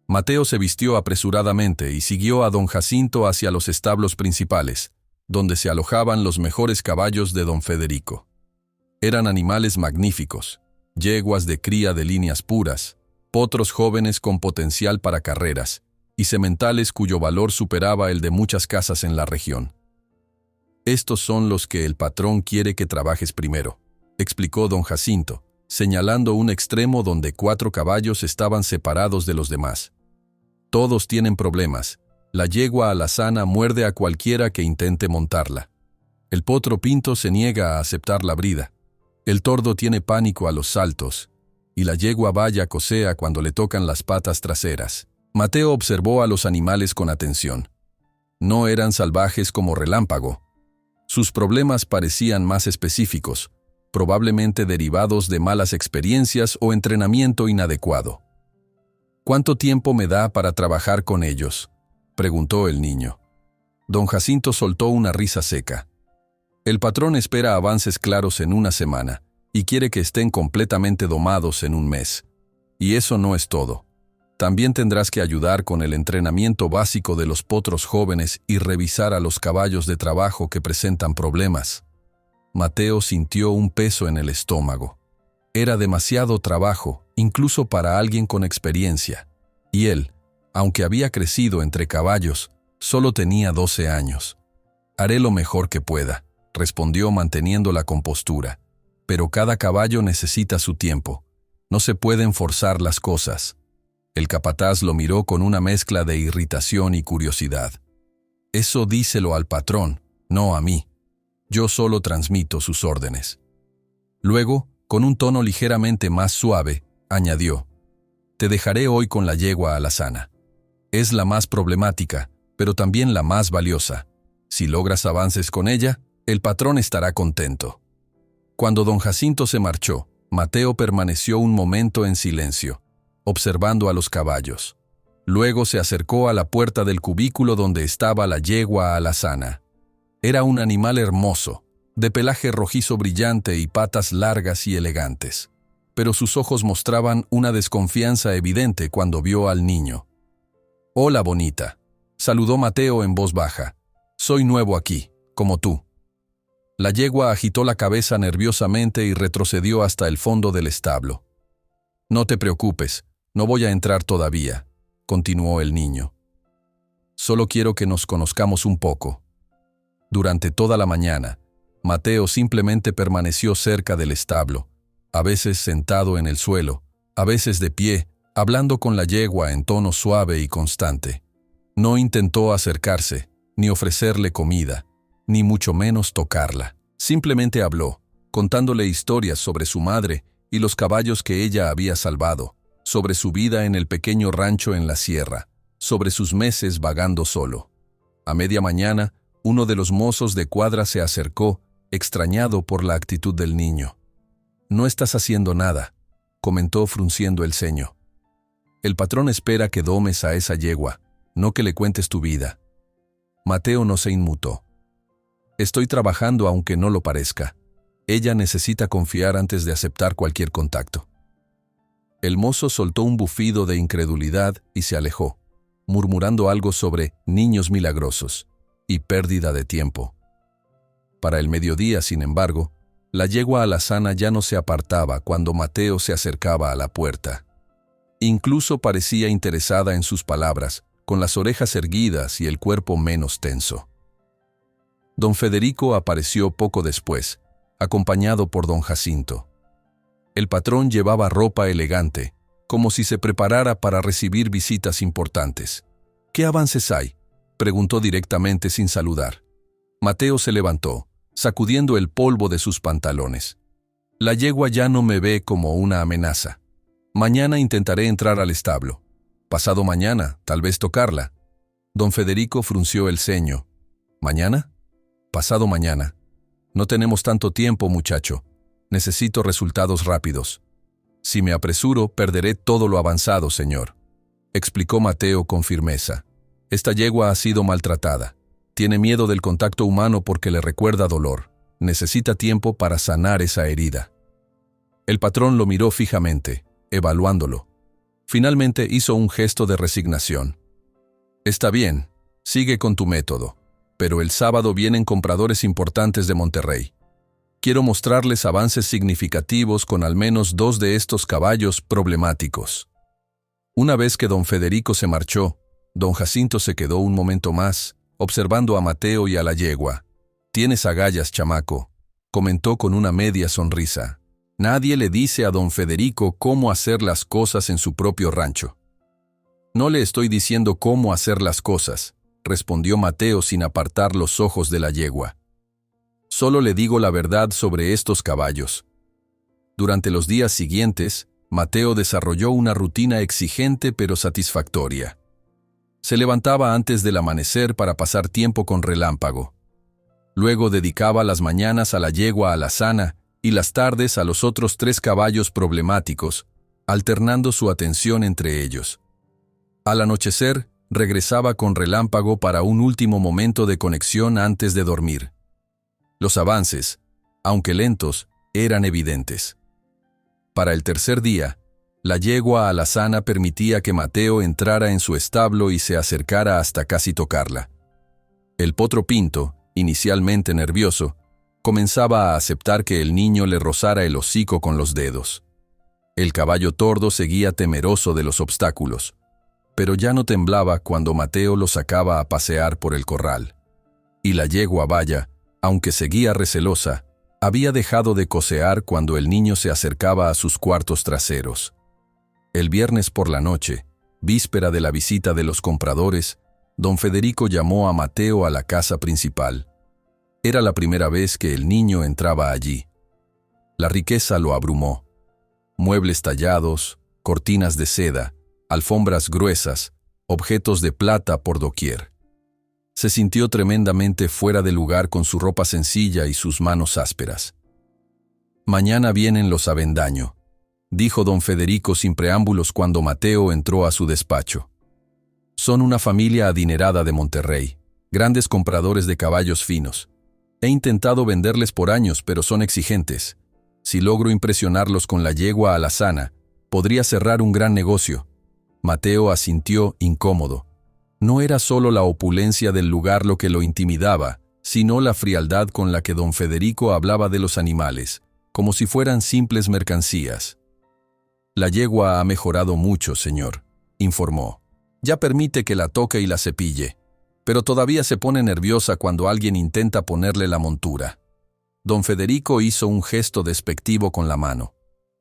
S1: Mateo se vistió apresuradamente y siguió a don Jacinto hacia los establos principales, donde se alojaban los mejores caballos de don Federico. Eran animales magníficos, yeguas de cría de líneas puras, potros jóvenes con potencial para carreras, y sementales cuyo valor superaba el de muchas casas en la región. «Estos son los que el patrón quiere que trabajes primero», explicó don Jacinto, señalando un extremo donde 4 caballos estaban separados de los demás. «Todos tienen problemas. La yegua alazana muerde a cualquiera que intente montarla. El potro pinto se niega a aceptar la brida. El tordo tiene pánico a los saltos, y la yegua vaya cosea cuando le tocan las patas traseras». Mateo observó a los animales con atención. No eran salvajes como Relámpago. Sus problemas parecían más específicos, probablemente derivados de malas experiencias o entrenamiento inadecuado. «¿Cuánto tiempo me da para trabajar con ellos?», preguntó el niño. Don Jacinto soltó una risa seca. «El patrón espera avances claros en una semana y quiere que estén completamente domados en un mes. Y eso no es todo. También tendrás que ayudar con el entrenamiento básico de los potros jóvenes y revisar a los caballos de trabajo que presentan problemas». Mateo sintió un peso en el estómago. Era demasiado trabajo, incluso para alguien con experiencia. Y él, aunque había crecido entre caballos, solo tenía 12 años. «Haré lo mejor que pueda», respondió manteniendo la compostura. «Pero cada caballo necesita su tiempo. No se pueden forzar las cosas». El capataz lo miró con una mezcla de irritación y curiosidad. «Eso díselo al patrón, no a mí. Yo solo transmito sus órdenes». Luego, con un tono ligeramente más suave, añadió: «Te dejaré hoy con la yegua alazana. Es la más problemática, pero también la más valiosa. Si logras avances con ella, el patrón estará contento». Cuando don Jacinto se marchó, Mateo permaneció un momento en silencio, observando a los caballos. Luego se acercó a la puerta del cubículo donde estaba la yegua alazana. Era un animal hermoso, de pelaje rojizo brillante y patas largas y elegantes. Pero sus ojos mostraban una desconfianza evidente cuando vio al niño. «Hola, bonita», saludó Mateo en voz baja. Soy nuevo aquí, como tú. La yegua agitó la cabeza nerviosamente y retrocedió hasta el fondo del establo. No te preocupes, no voy a entrar todavía, continuó el niño. Solo quiero que nos conozcamos un poco. Durante toda la mañana, Mateo simplemente permaneció cerca del establo, a veces sentado en el suelo, a veces de pie, hablando con la yegua en tono suave y constante. No intentó acercarse, ni ofrecerle comida, ni mucho menos tocarla. Simplemente habló, contándole historias sobre su madre y los caballos que ella había salvado, sobre su vida en el pequeño rancho en la sierra, sobre sus meses vagando solo. A media mañana, uno de los mozos de cuadra se acercó, extrañado por la actitud del niño. «No estás haciendo nada», comentó frunciendo el ceño. «El patrón espera que domes a esa yegua, no que le cuentes tu vida». Mateo no se inmutó. «Estoy trabajando aunque no lo parezca. Ella necesita confiar antes de aceptar cualquier contacto». El mozo soltó un bufido de incredulidad y se alejó, murmurando algo sobre niños milagrosos y pérdida de tiempo. Para el mediodía, sin embargo, la yegua alazana ya no se apartaba cuando Mateo se acercaba a la puerta. Incluso parecía interesada en sus palabras, con las orejas erguidas y el cuerpo menos tenso. Don Federico apareció poco después, acompañado por don Jacinto. El patrón llevaba ropa elegante, como si se preparara para recibir visitas importantes. «¿Qué avances hay?», preguntó directamente sin saludar. Mateo se levantó, sacudiendo el polvo de sus pantalones. «La yegua ya no me ve como una amenaza. Mañana intentaré entrar al establo. Pasado mañana, tal vez tocarla». Don Federico frunció el ceño. «¿Mañana? Pasado mañana. No tenemos tanto tiempo, muchacho. Necesito resultados rápidos. Si me apresuro, perderé todo lo avanzado, señor», explicó Mateo con firmeza. «Esta yegua ha sido maltratada. Tiene miedo del contacto humano porque le recuerda dolor. Necesita tiempo para sanar esa herida». El patrón lo miró fijamente, evaluándolo. Finalmente hizo un gesto de resignación. «Está bien, sigue con tu método, pero el sábado vienen compradores importantes de Monterrey. Quiero mostrarles avances significativos con al menos 2 de estos caballos problemáticos». Una vez que don Federico se marchó, don Jacinto se quedó un momento más, observando a Mateo y a la yegua. «Tienes agallas, chamaco», comentó con una media sonrisa. «Nadie le dice a don Federico cómo hacer las cosas en su propio rancho». «No le estoy diciendo cómo hacer las cosas», respondió Mateo sin apartar los ojos de la yegua. «Solo le digo la verdad sobre estos caballos». Durante los días siguientes, Mateo desarrolló una rutina exigente pero satisfactoria. Se levantaba antes del amanecer para pasar tiempo con Relámpago. Luego dedicaba las mañanas a la yegua alazana y las tardes a los otros 3 caballos problemáticos, alternando su atención entre ellos. Al anochecer, regresaba con Relámpago para un último momento de conexión antes de dormir. Los avances, aunque lentos, eran evidentes. Para el tercer día, la yegua alazana permitía que Mateo entrara en su establo y se acercara hasta casi tocarla. El potro pinto, inicialmente nervioso, comenzaba a aceptar que el niño le rozara el hocico con los dedos. El caballo tordo seguía temeroso de los obstáculos, pero ya no temblaba cuando Mateo lo sacaba a pasear por el corral. Y la yegua baya, aunque seguía recelosa, había dejado de cocear cuando el niño se acercaba a sus cuartos traseros. El viernes por la noche, víspera de la visita de los compradores, don Federico llamó a Mateo a la casa principal. Era la primera vez que el niño entraba allí. La riqueza lo abrumó. Muebles tallados, cortinas de seda, alfombras gruesas, objetos de plata por doquier. Se sintió tremendamente fuera de lugar con su ropa sencilla y sus manos ásperas. «Mañana vienen los Avendaño», dijo don Federico sin preámbulos cuando Mateo entró a su despacho. «Son una familia adinerada de Monterrey, grandes compradores de caballos finos. He intentado venderles por años, pero son exigentes. Si logro impresionarlos con la yegua alazana, podría cerrar un gran negocio». Mateo asintió incómodo. No era solo la opulencia del lugar lo que lo intimidaba, sino la frialdad con la que don Federico hablaba de los animales, como si fueran simples mercancías. «La yegua ha mejorado mucho, señor», informó. «Ya permite que la toque y la cepille, pero todavía se pone nerviosa cuando alguien intenta ponerle la montura». Don Federico hizo un gesto despectivo con la mano.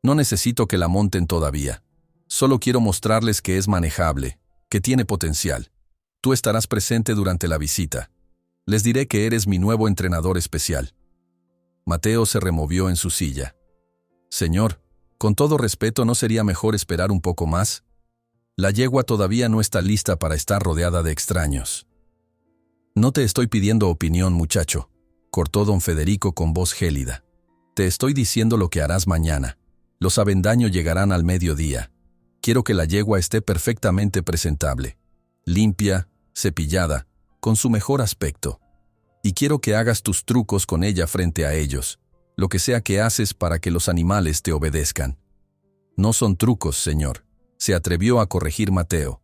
S1: «No necesito que la monten todavía. Solo quiero mostrarles que es manejable, que tiene potencial. Tú estarás presente durante la visita. Les diré que eres mi nuevo entrenador especial». Mateo se removió en su silla. «Señor, con todo respeto, ¿no sería mejor esperar un poco más? La yegua todavía no está lista para estar rodeada de extraños». «No te estoy pidiendo opinión, muchacho», cortó don Federico con voz gélida. «Te estoy diciendo lo que harás mañana. Los Avendaño llegarán al mediodía. Quiero que la yegua esté perfectamente presentable, limpia, cepillada, con su mejor aspecto. Y quiero que hagas tus trucos con ella frente a ellos, lo que sea que haces para que los animales te obedezcan». «No son trucos, señor», se atrevió a corregir Mateo.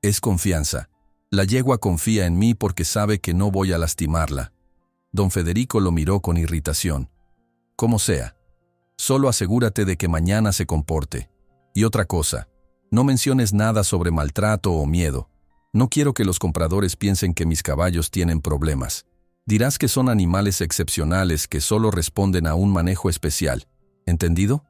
S1: «Es confianza. La yegua confía en mí porque sabe que no voy a lastimarla». Don Federico lo miró con irritación. «Como sea. Solo asegúrate de que mañana se comporte. Y otra cosa, no menciones nada sobre maltrato o miedo. No quiero que los compradores piensen que mis caballos tienen problemas. Dirás que son animales excepcionales que solo responden a un manejo especial. ¿Entendido?»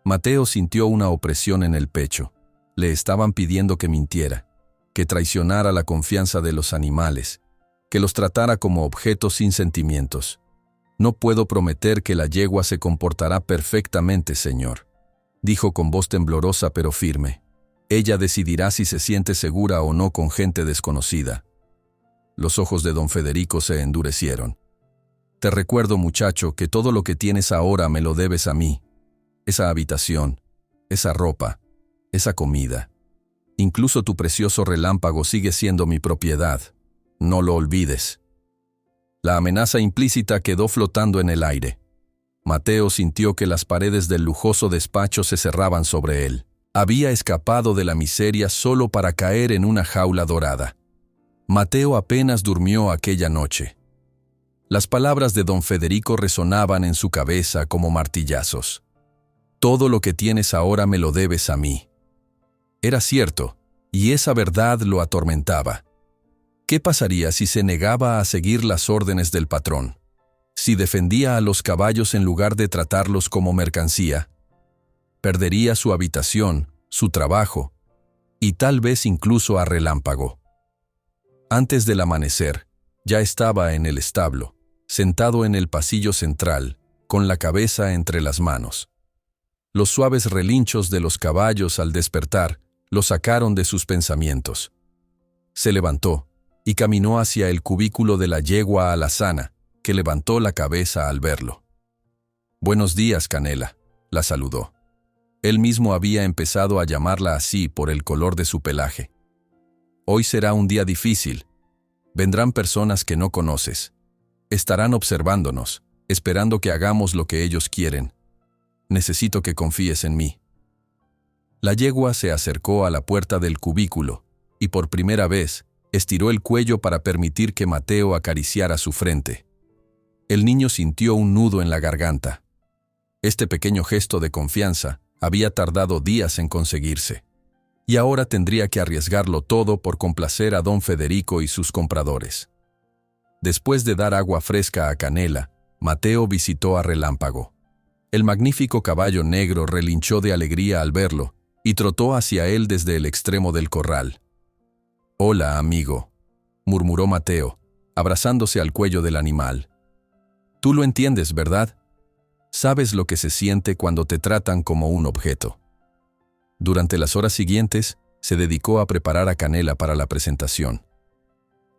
S1: Mateo sintió una opresión en el pecho. Le estaban pidiendo que mintiera, que traicionara la confianza de los animales, que los tratara como objetos sin sentimientos. «No puedo prometer que la yegua se comportará perfectamente, señor», dijo con voz temblorosa pero firme. «Ella decidirá si se siente segura o no con gente desconocida». Los ojos de don Federico se endurecieron. «Te recuerdo, muchacho, que todo lo que tienes ahora me lo debes a mí. Esa habitación, esa ropa, esa comida. Incluso tu precioso relámpago sigue siendo mi propiedad. No lo olvides». La amenaza implícita quedó flotando en el aire. Mateo sintió que las paredes del lujoso despacho se cerraban sobre él. Había escapado de la miseria solo para caer en una jaula dorada. Mateo apenas durmió aquella noche. Las palabras de don Federico resonaban en su cabeza como martillazos. «Todo lo que tienes ahora me lo debes a mí». Era cierto, y esa verdad lo atormentaba. ¿Qué pasaría si se negaba a seguir las órdenes del patrón? Si defendía a los caballos en lugar de tratarlos como mercancía. Perdería su habitación, su trabajo, y tal vez incluso a Relámpago. Antes del amanecer, ya estaba en el establo, sentado en el pasillo central, con la cabeza entre las manos. Los suaves relinchos de los caballos al despertar lo sacaron de sus pensamientos. Se levantó y caminó hacia el cubículo de la yegua alazana, que levantó la cabeza al verlo. «Buenos días, Canela», la saludó. Él mismo había empezado a llamarla así por el color de su pelaje. «Hoy será un día difícil. Vendrán personas que no conoces. Estarán observándonos, esperando que hagamos lo que ellos quieren. Necesito que confíes en mí». La yegua se acercó a la puerta del cubículo y por primera vez estiró el cuello para permitir que Mateo acariciara su frente. El niño sintió un nudo en la garganta. Este pequeño gesto de confianza había tardado días en conseguirse, y ahora tendría que arriesgarlo todo por complacer a don Federico y sus compradores. Después de dar agua fresca a Canela, Mateo visitó a Relámpago. El magnífico caballo negro relinchó de alegría al verlo y trotó hacia él desde el extremo del corral. «Hola, amigo», murmuró Mateo, abrazándose al cuello del animal. «Tú lo entiendes, ¿verdad? Sabes lo que se siente cuando te tratan como un objeto». Durante las horas siguientes, se dedicó a preparar a Canela para la presentación.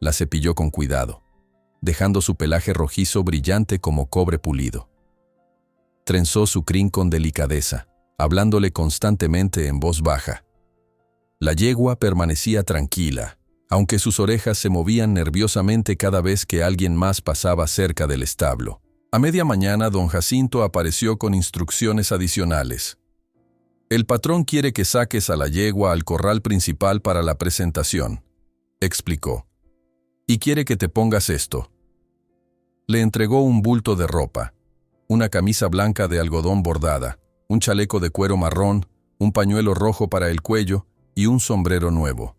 S1: La cepilló con cuidado, dejando su pelaje rojizo brillante como cobre pulido. Trenzó su crin con delicadeza, hablándole constantemente en voz baja. La yegua permanecía tranquila, aunque sus orejas se movían nerviosamente cada vez que alguien más pasaba cerca del establo. A media mañana, don Jacinto apareció con instrucciones adicionales. «El patrón quiere que saques a la yegua al corral principal para la presentación. explicó. Y quiere que te pongas esto. Le entregó un bulto de ropa, una camisa blanca de algodón bordada, un chaleco de cuero marrón, un pañuelo rojo para el cuello y un sombrero nuevo.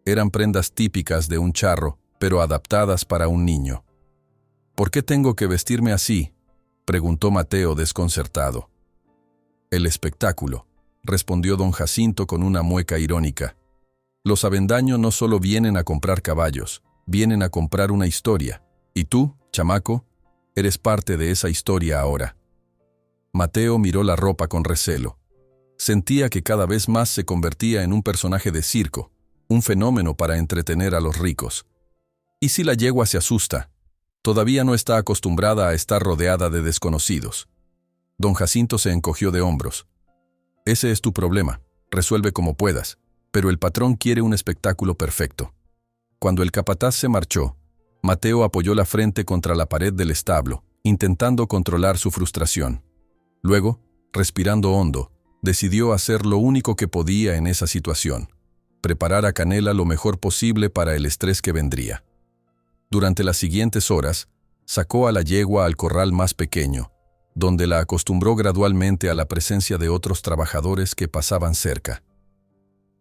S1: Eran prendas típicas de un charro, pero adaptadas para un niño. ¿Por qué tengo que vestirme así?, preguntó Mateo desconcertado. El espectáculo, respondió don Jacinto con una mueca irónica. Los Avendaño no solo vienen a comprar caballos, vienen a comprar una historia. Y tú, chamaco, eres parte de esa historia ahora. Mateo miró la ropa con recelo. Sentía que cada vez más se convertía en un personaje de circo, un fenómeno para entretener a los ricos. ¿Y si la yegua se asusta? Todavía no está acostumbrada a estar rodeada de desconocidos. Don Jacinto se encogió de hombros. Ese es tu problema, resuelve como puedas, pero el patrón quiere un espectáculo perfecto. Cuando el capataz se marchó, Mateo apoyó la frente contra la pared del establo, intentando controlar su frustración. Luego, respirando hondo, decidió hacer lo único que podía en esa situación: preparar a Canela lo mejor posible para el estrés que vendría. Durante las siguientes horas, sacó a la yegua al corral más pequeño, donde la acostumbró gradualmente a la presencia de otros trabajadores que pasaban cerca.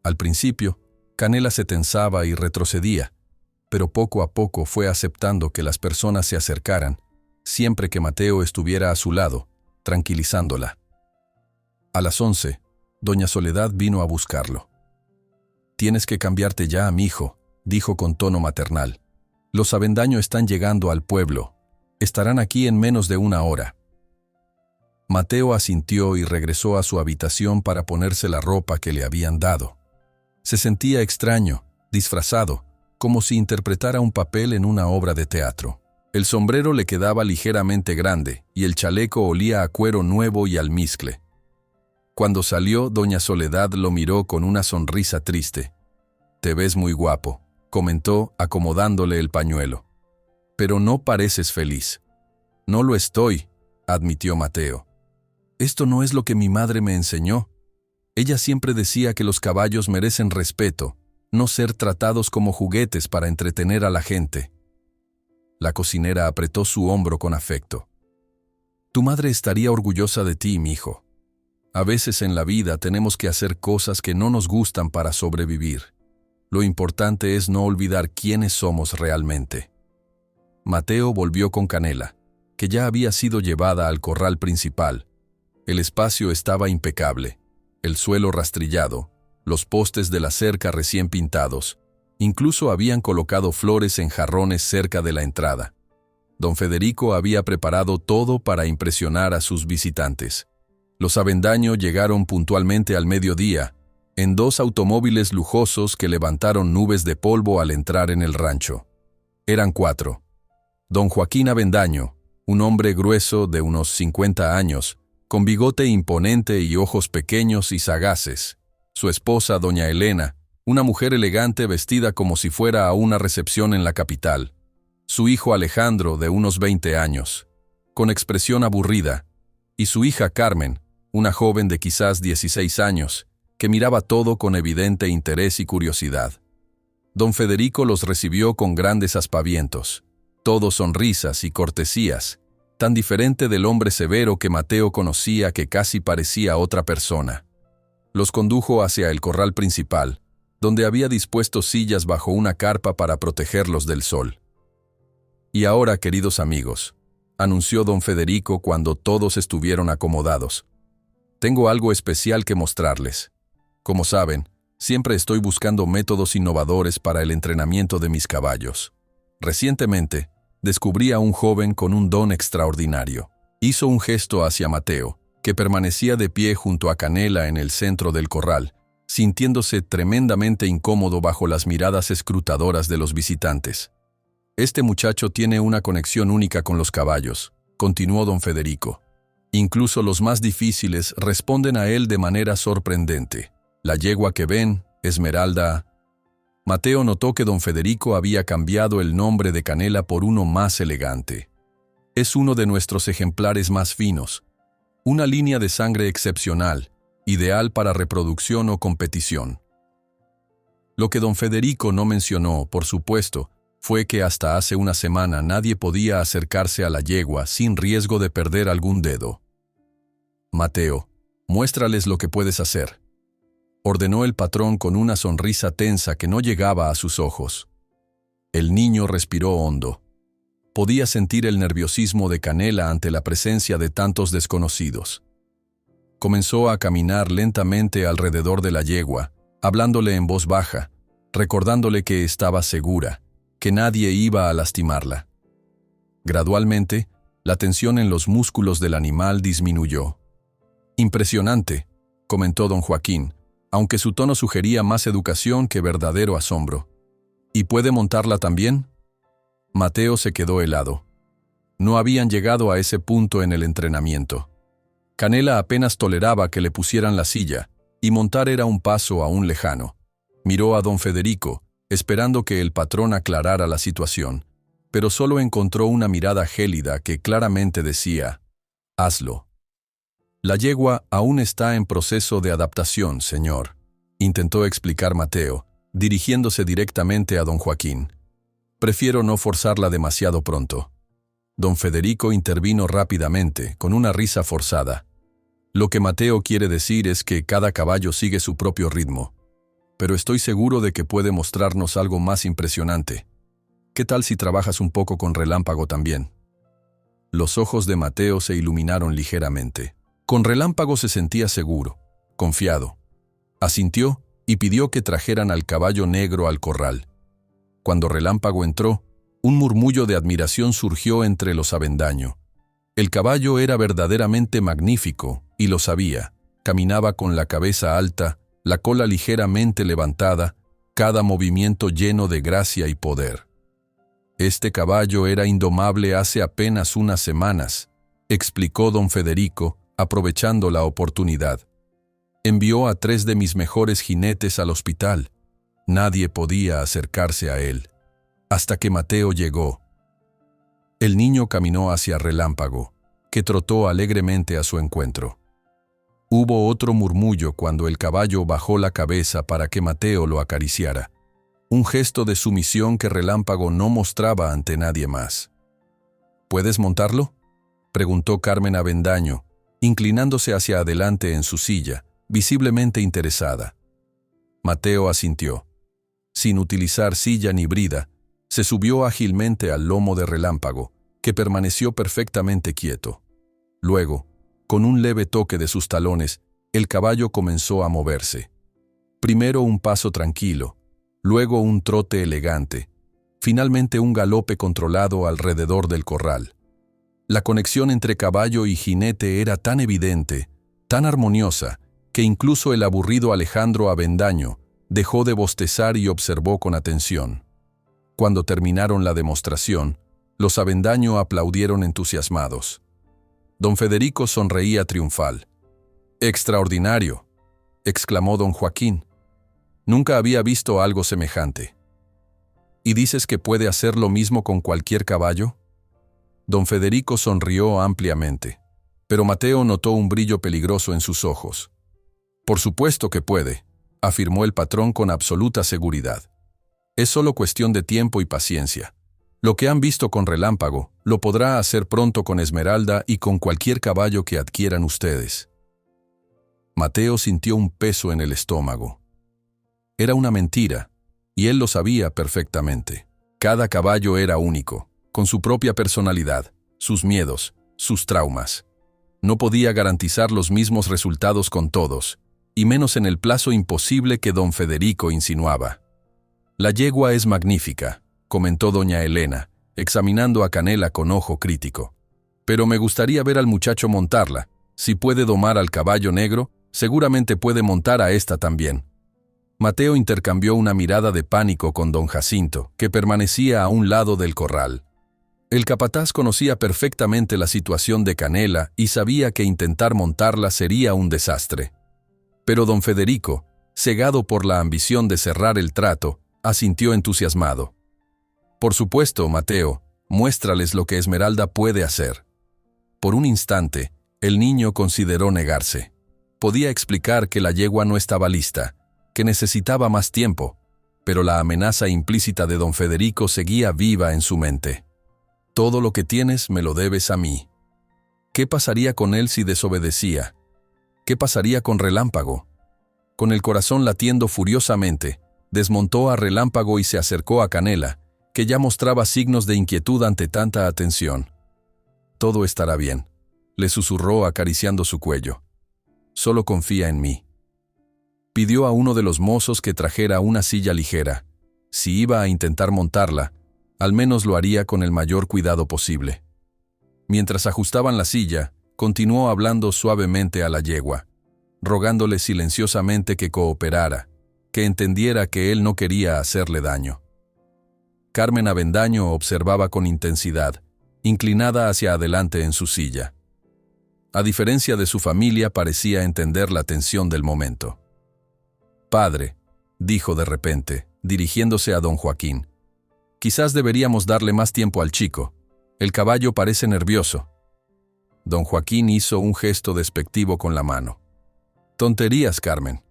S1: Al principio, Canela se tensaba y retrocedía, pero poco a poco fue aceptando que las personas se acercaran, siempre que Mateo estuviera a su lado, tranquilizándola. A las 11, doña Soledad vino a buscarlo. «Tienes que cambiarte ya, mijo», dijo con tono maternal. «Los Avendaño están llegando al pueblo. Estarán aquí en menos de una hora». Mateo asintió y regresó a su habitación para ponerse la ropa que le habían dado. Se sentía extraño, disfrazado, como si interpretara un papel en una obra de teatro. El sombrero le quedaba ligeramente grande y el chaleco olía a cuero nuevo y almizcle. Cuando salió, doña Soledad lo miró con una sonrisa triste. «Te ves muy guapo», comentó, acomodándole el pañuelo. «Pero no pareces feliz». «No lo estoy», admitió Mateo. «Esto no es lo que mi madre me enseñó. Ella siempre decía que los caballos merecen respeto, no ser tratados como juguetes para entretener a la gente». La cocinera apretó su hombro con afecto. «Tu madre estaría orgullosa de ti, mijo. A veces en la vida tenemos que hacer cosas que no nos gustan para sobrevivir. Lo importante es no olvidar quiénes somos realmente». Mateo volvió con Canela, que ya había sido llevada al corral principal. El espacio estaba impecable, el suelo rastrillado, los postes de la cerca recién pintados. Incluso habían colocado flores en jarrones cerca de la entrada. Don Federico había preparado todo para impresionar a sus visitantes. Los Avendaño llegaron puntualmente al mediodía, en 2 automóviles lujosos que levantaron nubes de polvo al entrar en el rancho. Eran 4. Don Joaquín Avendaño, un hombre grueso de unos 50 años, con bigote imponente y ojos pequeños y sagaces. Su esposa, doña Elena, una mujer elegante vestida como si fuera a una recepción en la capital. Su hijo Alejandro, de unos 20 años, con expresión aburrida, y su hija Carmen, una joven de quizás 16 años, que miraba todo con evidente interés y curiosidad. Don Federico los recibió con grandes aspavientos, todo sonrisas y cortesías, tan diferente del hombre severo que Mateo conocía que casi parecía otra persona. Los condujo hacia el corral principal, donde había dispuesto sillas bajo una carpa para protegerlos del sol. «Y ahora, queridos amigos», anunció don Federico cuando todos estuvieron acomodados, «tengo algo especial que mostrarles. Como saben, siempre estoy buscando métodos innovadores para el entrenamiento de mis caballos. Recientemente, descubrí a un joven con un don extraordinario». Hizo un gesto hacia Mateo, que permanecía de pie junto a Canela en el centro del corral, sintiéndose tremendamente incómodo bajo las miradas escrutadoras de los visitantes. «Este muchacho tiene una conexión única con los caballos», continuó don Federico. «Incluso los más difíciles responden a él de manera sorprendente. La yegua que ven, Esmeralda». Mateo notó que don Federico había cambiado el nombre de Canela por uno más elegante. «Es uno de nuestros ejemplares más finos. Una línea de sangre excepcional, ideal para reproducción o competición». Lo que don Federico no mencionó, por supuesto, fue que hasta hace una semana nadie podía acercarse a la yegua sin riesgo de perder algún dedo. «Mateo, muéstrales lo que puedes hacer», ordenó el patrón con una sonrisa tensa que no llegaba a sus ojos. El niño respiró hondo. Podía sentir el nerviosismo de Canela ante la presencia de tantos desconocidos. Comenzó a caminar lentamente alrededor de la yegua, hablándole en voz baja, recordándole que estaba segura, que nadie iba a lastimarla. Gradualmente, la tensión en los músculos del animal disminuyó. «Impresionante», comentó don Joaquín, aunque su tono sugería más educación que verdadero asombro. «¿Y puede montarla también?». Mateo se quedó helado. No habían llegado a ese punto en el entrenamiento. Canela apenas toleraba que le pusieran la silla, y montar era un paso aún lejano. Miró a don Federico, esperando que el patrón aclarara la situación, pero solo encontró una mirada gélida que claramente decía: «Hazlo». «La yegua aún está en proceso de adaptación, señor», intentó explicar Mateo, dirigiéndose directamente a don Joaquín. «Prefiero no forzarla demasiado pronto». Don Federico intervino rápidamente, con una risa forzada. «Lo que Mateo quiere decir es que cada caballo sigue su propio ritmo. Pero estoy seguro de que puede mostrarnos algo más impresionante. ¿Qué tal si trabajas un poco con Relámpago también?». Los ojos de Mateo se iluminaron ligeramente. Con Relámpago se sentía seguro, confiado. Asintió y pidió que trajeran al caballo negro al corral. Cuando Relámpago entró, un murmullo de admiración surgió entre los Avendaño. El caballo era verdaderamente magnífico, y lo sabía. Caminaba con la cabeza alta, la cola ligeramente levantada, cada movimiento lleno de gracia y poder. «Este caballo era indomable hace apenas unas semanas», explicó don Federico, aprovechando la oportunidad. «Envió a 3 de mis mejores jinetes al hospital. Nadie podía acercarse a él. Hasta que Mateo llegó». El niño caminó hacia Relámpago, que trotó alegremente a su encuentro. Hubo otro murmullo cuando el caballo bajó la cabeza para que Mateo lo acariciara, un gesto de sumisión que Relámpago no mostraba ante nadie más. «¿Puedes montarlo?», preguntó Carmen Avendaño, inclinándose hacia adelante en su silla, visiblemente interesada. Mateo asintió. Sin utilizar silla ni brida, se subió ágilmente al lomo de Relámpago, que permaneció perfectamente quieto. Luego, con un leve toque de sus talones, el caballo comenzó a moverse. Primero un paso tranquilo, luego un trote elegante, finalmente un galope controlado alrededor del corral. La conexión entre caballo y jinete era tan evidente, tan armoniosa, que incluso el aburrido Alejandro Avendaño dejó de bostezar y observó con atención. Cuando terminaron la demostración, los Avendaño aplaudieron entusiasmados. Don Federico sonreía triunfal. «¡Extraordinario!», exclamó don Joaquín. «Nunca había visto algo semejante». «¿Y dices que puede hacer lo mismo con cualquier caballo?». Don Federico sonrió ampliamente, pero Mateo notó un brillo peligroso en sus ojos. «Por supuesto que puede», afirmó el patrón con absoluta seguridad. «Es solo cuestión de tiempo y paciencia. Lo que han visto con Relámpago, lo podrá hacer pronto con Esmeralda y con cualquier caballo que adquieran ustedes». Mateo sintió un peso en el estómago. Era una mentira, y él lo sabía perfectamente. Cada caballo era único, con su propia personalidad, sus miedos, sus traumas. No podía garantizar los mismos resultados con todos, y menos en el plazo imposible que don Federico insinuaba. «La yegua es magnífica», comentó doña Elena, examinando a Canela con ojo crítico. «Pero me gustaría ver al muchacho montarla. Si puede domar al caballo negro, seguramente puede montar a esta también». Mateo intercambió una mirada de pánico con don Jacinto, que permanecía a un lado del corral. El capataz conocía perfectamente la situación de Canela y sabía que intentar montarla sería un desastre. Pero don Federico, cegado por la ambición de cerrar el trato, asintió entusiasmado. «Por supuesto, Mateo, muéstrales lo que Esmeralda puede hacer». Por un instante, el niño consideró negarse. Podía explicar que la yegua no estaba lista, que necesitaba más tiempo, pero la amenaza implícita de don Federico seguía viva en su mente. Todo lo que tienes me lo debes a mí. ¿Qué pasaría con él si desobedecía? ¿Qué pasaría con Relámpago? Con el corazón latiendo furiosamente, desmontó a Relámpago y se acercó a Canela, que ya mostraba signos de inquietud ante tanta atención. «Todo estará bien», le susurró acariciando su cuello. «Solo confía en mí». Pidió a uno de los mozos que trajera una silla ligera. Si iba a intentar montarla, al menos lo haría con el mayor cuidado posible. Mientras ajustaban la silla, continuó hablando suavemente a la yegua, rogándole silenciosamente que cooperara, que entendiera que él no quería hacerle daño. Carmen Avendaño observaba con intensidad, inclinada hacia adelante en su silla. A diferencia de su familia, parecía entender la tensión del momento. «Padre», dijo de repente, dirigiéndose a don Joaquín, «quizás deberíamos darle más tiempo al chico. El caballo parece nervioso». Don Joaquín hizo un gesto despectivo con la mano. «Tonterías, Carmen.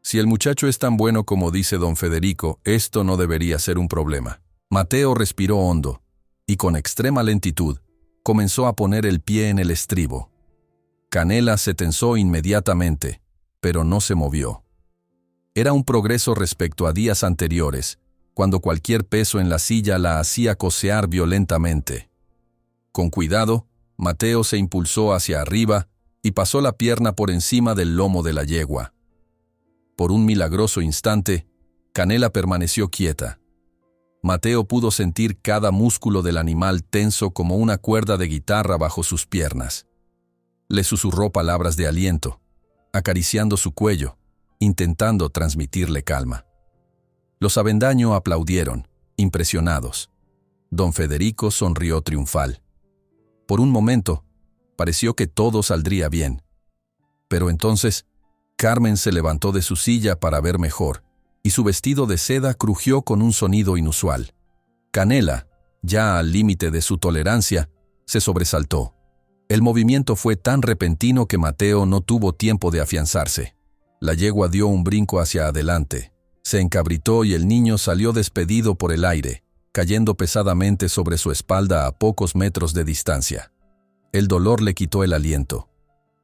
S1: Si el muchacho es tan bueno como dice don Federico, esto no debería ser un problema». Mateo respiró hondo y con extrema lentitud comenzó a poner el pie en el estribo. Canela se tensó inmediatamente, pero no se movió. Era un progreso respecto a días anteriores, cuando cualquier peso en la silla la hacía cocear violentamente. Con cuidado, Mateo se impulsó hacia arriba y pasó la pierna por encima del lomo de la yegua. Por un milagroso instante, Canela permaneció quieta. Mateo pudo sentir cada músculo del animal tenso como una cuerda de guitarra bajo sus piernas. Le susurró palabras de aliento, acariciando su cuello, intentando transmitirle calma. Los Avendaño aplaudieron, impresionados. Don Federico sonrió triunfal. Por un momento, pareció que todo saldría bien. Pero entonces, Carmen se levantó de su silla para ver mejor, y su vestido de seda crujió con un sonido inusual. Canela, ya al límite de su tolerancia, se sobresaltó. El movimiento fue tan repentino que Mateo no tuvo tiempo de afianzarse. La yegua dio un brinco hacia adelante, se encabritó y el niño salió despedido por el aire, cayendo pesadamente sobre su espalda a pocos metros de distancia. El dolor le quitó el aliento.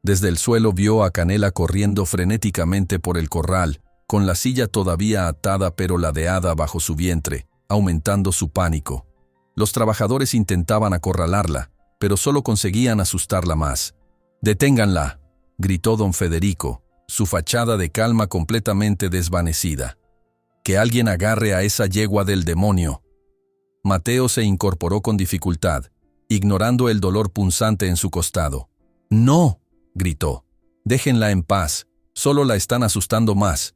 S1: Desde el suelo vio a Canela corriendo frenéticamente por el corral, con la silla todavía atada pero ladeada bajo su vientre, aumentando su pánico. Los trabajadores intentaban acorralarla, pero solo conseguían asustarla más. «¡Deténganla!», gritó don Federico, su fachada de calma completamente desvanecida. «Que alguien agarre a esa yegua del demonio». Mateo se incorporó con dificultad, ignorando el dolor punzante en su costado. «¡No!», gritó. «Déjenla en paz, solo la están asustando más».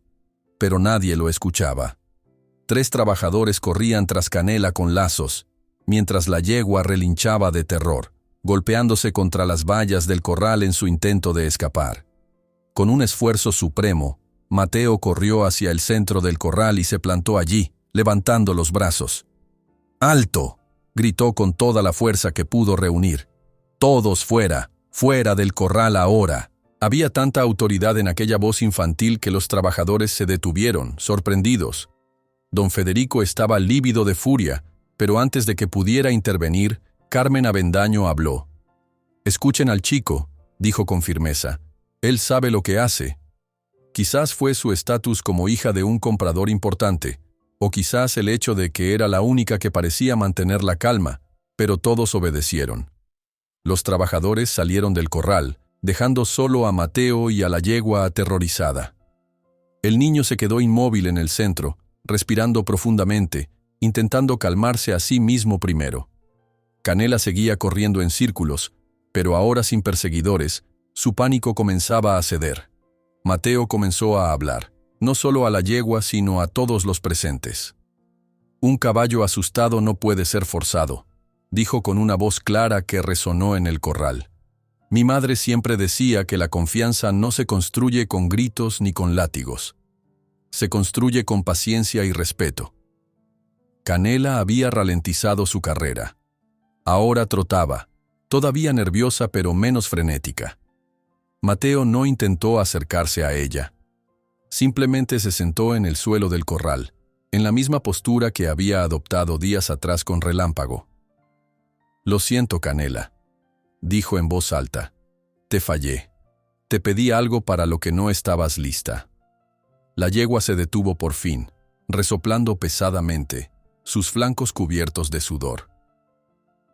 S1: Pero nadie lo escuchaba. 3 trabajadores corrían tras Canela con lazos, mientras la yegua relinchaba de terror, golpeándose contra las vallas del corral en su intento de escapar. Con un esfuerzo supremo, Mateo corrió hacia el centro del corral y se plantó allí, levantando los brazos. «¡Alto!», gritó con toda la fuerza que pudo reunir. «Todos fuera, fuera del corral ahora». Había tanta autoridad en aquella voz infantil que los trabajadores se detuvieron, sorprendidos. Don Federico estaba lívido de furia, pero antes de que pudiera intervenir, Carmen Avendaño habló. «Escuchen al chico», dijo con firmeza. «Él sabe lo que hace». Quizás fue su estatus como hija de un comprador importante, o quizás el hecho de que era la única que parecía mantener la calma, pero todos obedecieron. Los trabajadores salieron del corral, dejando solo a Mateo y a la yegua aterrorizada. El niño se quedó inmóvil en el centro, respirando profundamente, intentando calmarse a sí mismo primero. Canela seguía corriendo en círculos, pero ahora sin perseguidores, su pánico comenzaba a ceder. Mateo comenzó a hablar, no solo a la yegua sino a todos los presentes. «Un caballo asustado no puede ser forzado», dijo con una voz clara que resonó en el corral. «Mi madre siempre decía que la confianza no se construye con gritos ni con látigos. Se construye con paciencia y respeto». Canela había ralentizado su carrera. Ahora trotaba, todavía nerviosa pero menos frenética. Mateo no intentó acercarse a ella. Simplemente se sentó en el suelo del corral, en la misma postura que había adoptado días atrás con Relámpago. «Lo siento, Canela», dijo en voz alta. «Te fallé. Te pedí algo para lo que no estabas lista». La yegua se detuvo por fin, resoplando pesadamente, sus flancos cubiertos de sudor.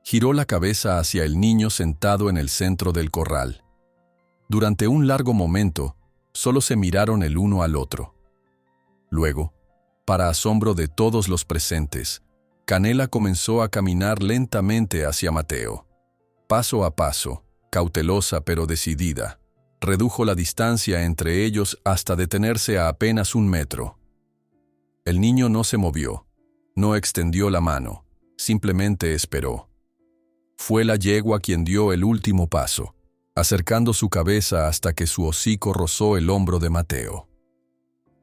S1: Giró la cabeza hacia el niño sentado en el centro del corral. Durante un largo momento, solo se miraron el uno al otro. Luego, para asombro de todos los presentes, Canela comenzó a caminar lentamente hacia Mateo. Paso a paso, cautelosa pero decidida, redujo la distancia entre ellos hasta detenerse a apenas 1 metro. El niño no se movió, no extendió la mano, simplemente esperó. Fue la yegua quien dio el último paso, acercando su cabeza hasta que su hocico rozó el hombro de Mateo.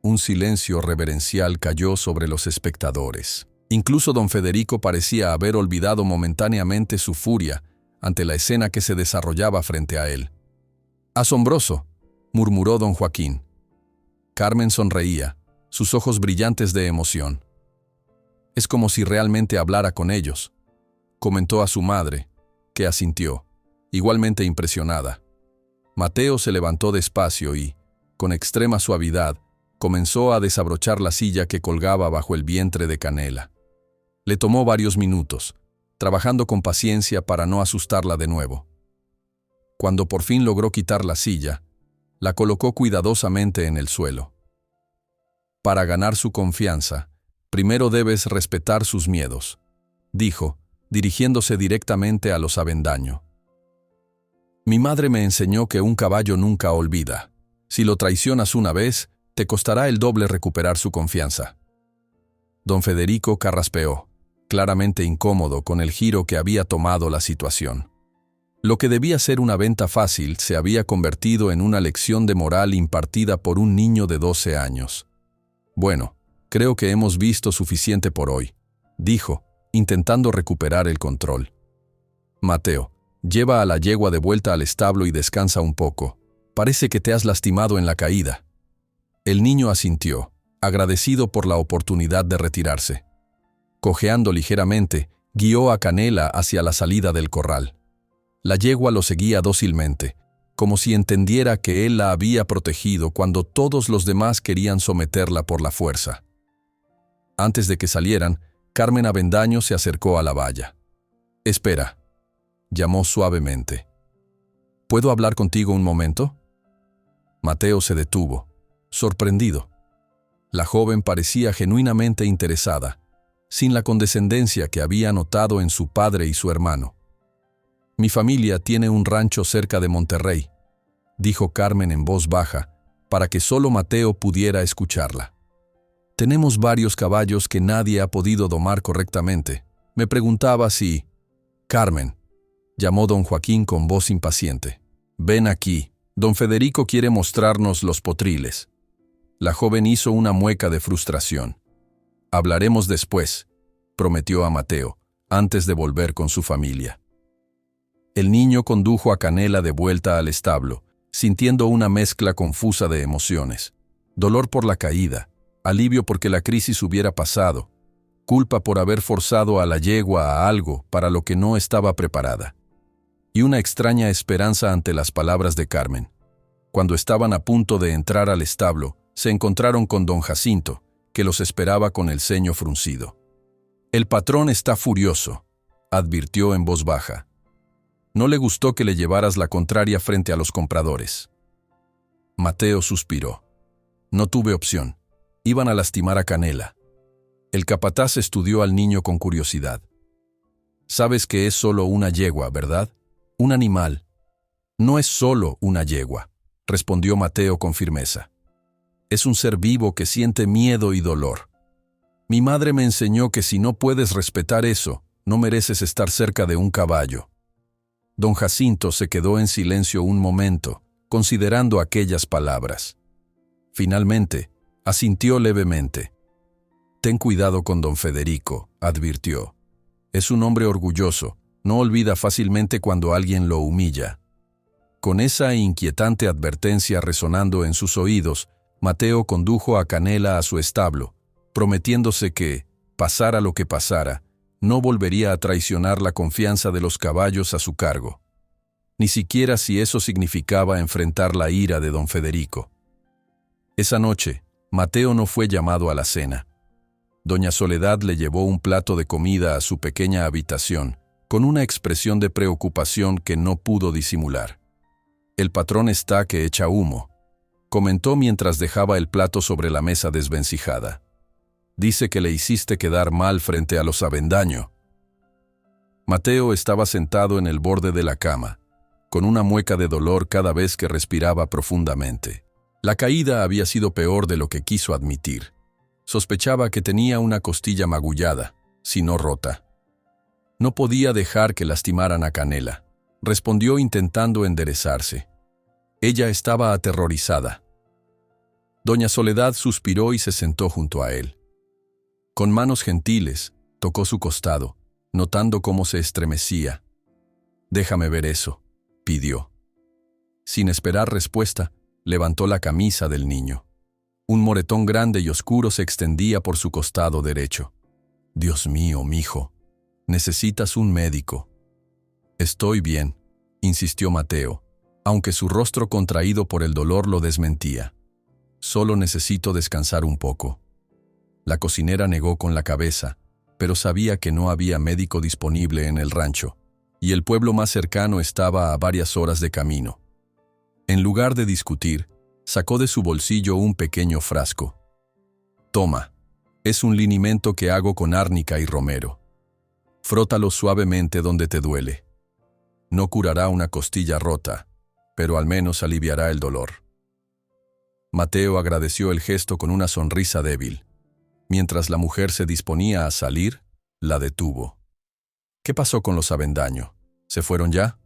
S1: Un silencio reverencial cayó sobre los espectadores. Incluso don Federico parecía haber olvidado momentáneamente su furia ante la escena que se desarrollaba frente a él. «Asombroso», murmuró don Joaquín. Carmen sonreía, sus ojos brillantes de emoción. «Es como si realmente hablara con ellos», comentó a su madre, que asintió, igualmente impresionada. Mateo se levantó despacio y, con extrema suavidad, comenzó a desabrochar la silla que colgaba bajo el vientre de Canela. Le tomó varios minutos, trabajando con paciencia para no asustarla de nuevo. Cuando por fin logró quitar la silla, la colocó cuidadosamente en el suelo. «Para ganar su confianza, primero debes respetar sus miedos», dijo, dirigiéndose directamente a los Avendaño. «Mi madre me enseñó que un caballo nunca olvida. Si lo traicionas una vez, te costará el doble recuperar su confianza». Don Federico carraspeó, claramente incómodo con el giro que había tomado la situación. Lo que debía ser una venta fácil se había convertido en una lección de moral impartida por un niño de 12 años. «Bueno, creo que hemos visto suficiente por hoy», dijo, intentando recuperar el control. «Mateo, lleva a la yegua de vuelta al establo y descansa un poco. Parece que te has lastimado en la caída». El niño asintió, agradecido por la oportunidad de retirarse. Cojeando ligeramente, guió a Canela hacia la salida del corral. La yegua lo seguía dócilmente, como si entendiera que él la había protegido cuando todos los demás querían someterla por la fuerza. Antes de que salieran, Carmen Avendaño se acercó a la valla. «Espera», llamó suavemente. «¿Puedo hablar contigo un momento?» Mateo se detuvo, sorprendido. La joven parecía genuinamente interesada, sin la condescendencia que había notado en su padre y su hermano. «Mi familia tiene un rancho cerca de Monterrey», dijo Carmen en voz baja, para que solo Mateo pudiera escucharla. «Tenemos varios caballos que nadie ha podido domar correctamente. Me preguntaba si...» «Carmen», llamó don Joaquín con voz impaciente. «Ven aquí, don Federico quiere mostrarnos los potriles». La joven hizo una mueca de frustración. «Hablaremos después», prometió a Mateo, antes de volver con su familia. El niño condujo a Canela de vuelta al establo, sintiendo una mezcla confusa de emociones. Dolor por la caída, alivio porque la crisis hubiera pasado, culpa por haber forzado a la yegua a algo para lo que no estaba preparada, y una extraña esperanza ante las palabras de Carmen. Cuando estaban a punto de entrar al establo, se encontraron con don Jacinto, que los esperaba con el ceño fruncido. «El patrón está furioso», advirtió en voz baja. «No le gustó que le llevaras la contraria frente a los compradores». Mateo suspiró. «No tuve opción. Iban a lastimar a Canela». El capataz estudió al niño con curiosidad. «Sabes que es solo una yegua, ¿verdad? Un animal». «No es solo una yegua», respondió Mateo con firmeza. «Es un ser vivo que siente miedo y dolor. Mi madre me enseñó que si no puedes respetar eso, no mereces estar cerca de un caballo». Don Jacinto se quedó en silencio un momento, considerando aquellas palabras. Finalmente, asintió levemente. «Ten cuidado con don Federico», advirtió. «Es un hombre orgulloso, no olvida fácilmente cuando alguien lo humilla». Con esa inquietante advertencia resonando en sus oídos, Mateo condujo a Canela a su establo, prometiéndose que, pasara lo que pasara, no volvería a traicionar la confianza de los caballos a su cargo, ni siquiera si eso significaba enfrentar la ira de don Federico. Esa noche, Mateo no fue llamado a la cena. Doña Soledad le llevó un plato de comida a su pequeña habitación, con una expresión de preocupación que no pudo disimular. «El patrón está que echa humo», comentó mientras dejaba el plato sobre la mesa desvencijada. «Dice que le hiciste quedar mal frente a los Avendaño». Mateo estaba sentado en el borde de la cama, con una mueca de dolor cada vez que respiraba profundamente. La caída había sido peor de lo que quiso admitir. Sospechaba que tenía una costilla magullada, si no rota. No podía dejar que lastimaran a Canela, respondió intentando enderezarse. Ella estaba aterrorizada. Doña Soledad suspiró y se sentó junto a él. Con manos gentiles, tocó su costado, notando cómo se estremecía. «Déjame ver eso», pidió. Sin esperar respuesta, levantó la camisa del niño. Un moretón grande y oscuro se extendía por su costado derecho. «Dios mío, mijo, necesitas un médico». «Estoy bien», insistió Mateo, aunque su rostro contraído por el dolor lo desmentía. «Solo necesito descansar un poco». La cocinera negó con la cabeza, pero sabía que no había médico disponible en el rancho, y el pueblo más cercano estaba a varias horas de camino. En lugar de discutir, sacó de su bolsillo un pequeño frasco. «Toma, es un linimento que hago con árnica y romero. Frótalo suavemente donde te duele. No curará una costilla rota, pero al menos aliviará el dolor». Mateo agradeció el gesto con una sonrisa débil. Mientras la mujer se disponía a salir, la detuvo. «¿Qué pasó con los Avendaño? ¿Se fueron ya?»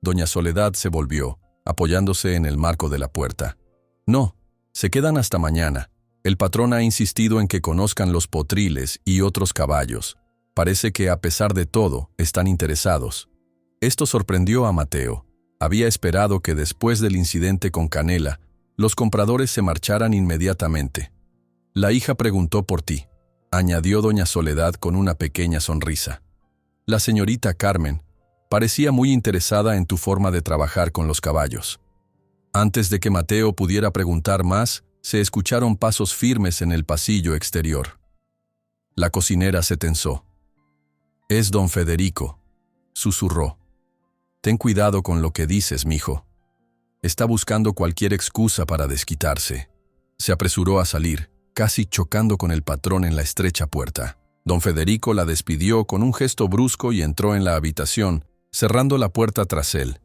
S1: Doña Soledad se volvió, apoyándose en el marco de la puerta. «No, se quedan hasta mañana. El patrón ha insistido en que conozcan los potriles y otros caballos. Parece que, a pesar de todo, están interesados». Esto sorprendió a Mateo. Había esperado que después del incidente con Canela, los compradores se marcharan inmediatamente. «La hija preguntó por ti», añadió doña Soledad con una pequeña sonrisa. «La señorita Carmen parecía muy interesada en tu forma de trabajar con los caballos». Antes de que Mateo pudiera preguntar más, se escucharon pasos firmes en el pasillo exterior. La cocinera se tensó. «Es don Federico», susurró. «Ten cuidado con lo que dices, mijo. Está buscando cualquier excusa para desquitarse». Se apresuró a salir, casi chocando con el patrón en la estrecha puerta. Don Federico la despidió con un gesto brusco y entró en la habitación, cerrando la puerta tras él.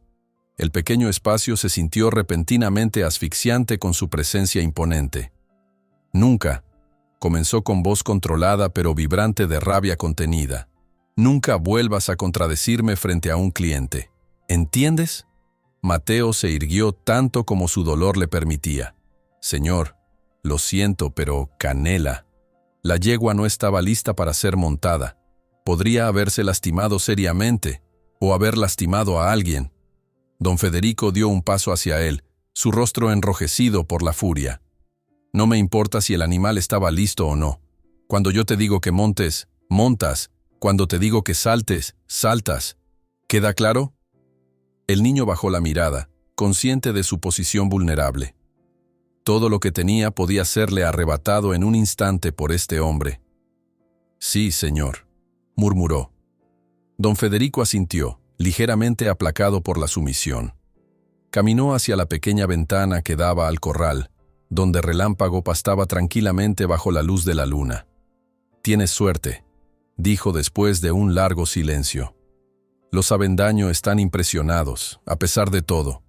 S1: El pequeño espacio se sintió repentinamente asfixiante con su presencia imponente. «Nunca», comenzó con voz controlada pero vibrante de rabia contenida, «nunca vuelvas a contradecirme frente a un cliente. ¿Entiendes?» Mateo se irguió tanto como su dolor le permitía. «Señor, lo siento, pero Canela. La yegua no estaba lista para ser montada. Podría haberse lastimado seriamente, o haber lastimado a alguien». Don Federico dio un paso hacia él, su rostro enrojecido por la furia. «No me importa si el animal estaba listo o no. Cuando yo te digo que montes, montas. Cuando te digo que saltes, saltas. ¿Queda claro?» El niño bajó la mirada, consciente de su posición vulnerable. Todo lo que tenía podía serle arrebatado en un instante por este hombre. «Sí, señor», murmuró. Don Federico asintió, ligeramente aplacado por la sumisión. Caminó hacia la pequeña ventana que daba al corral, donde Relámpago pastaba tranquilamente bajo la luz de la luna. «Tienes suerte», dijo después de un largo silencio. «Los Avendaño están impresionados, a pesar de todo.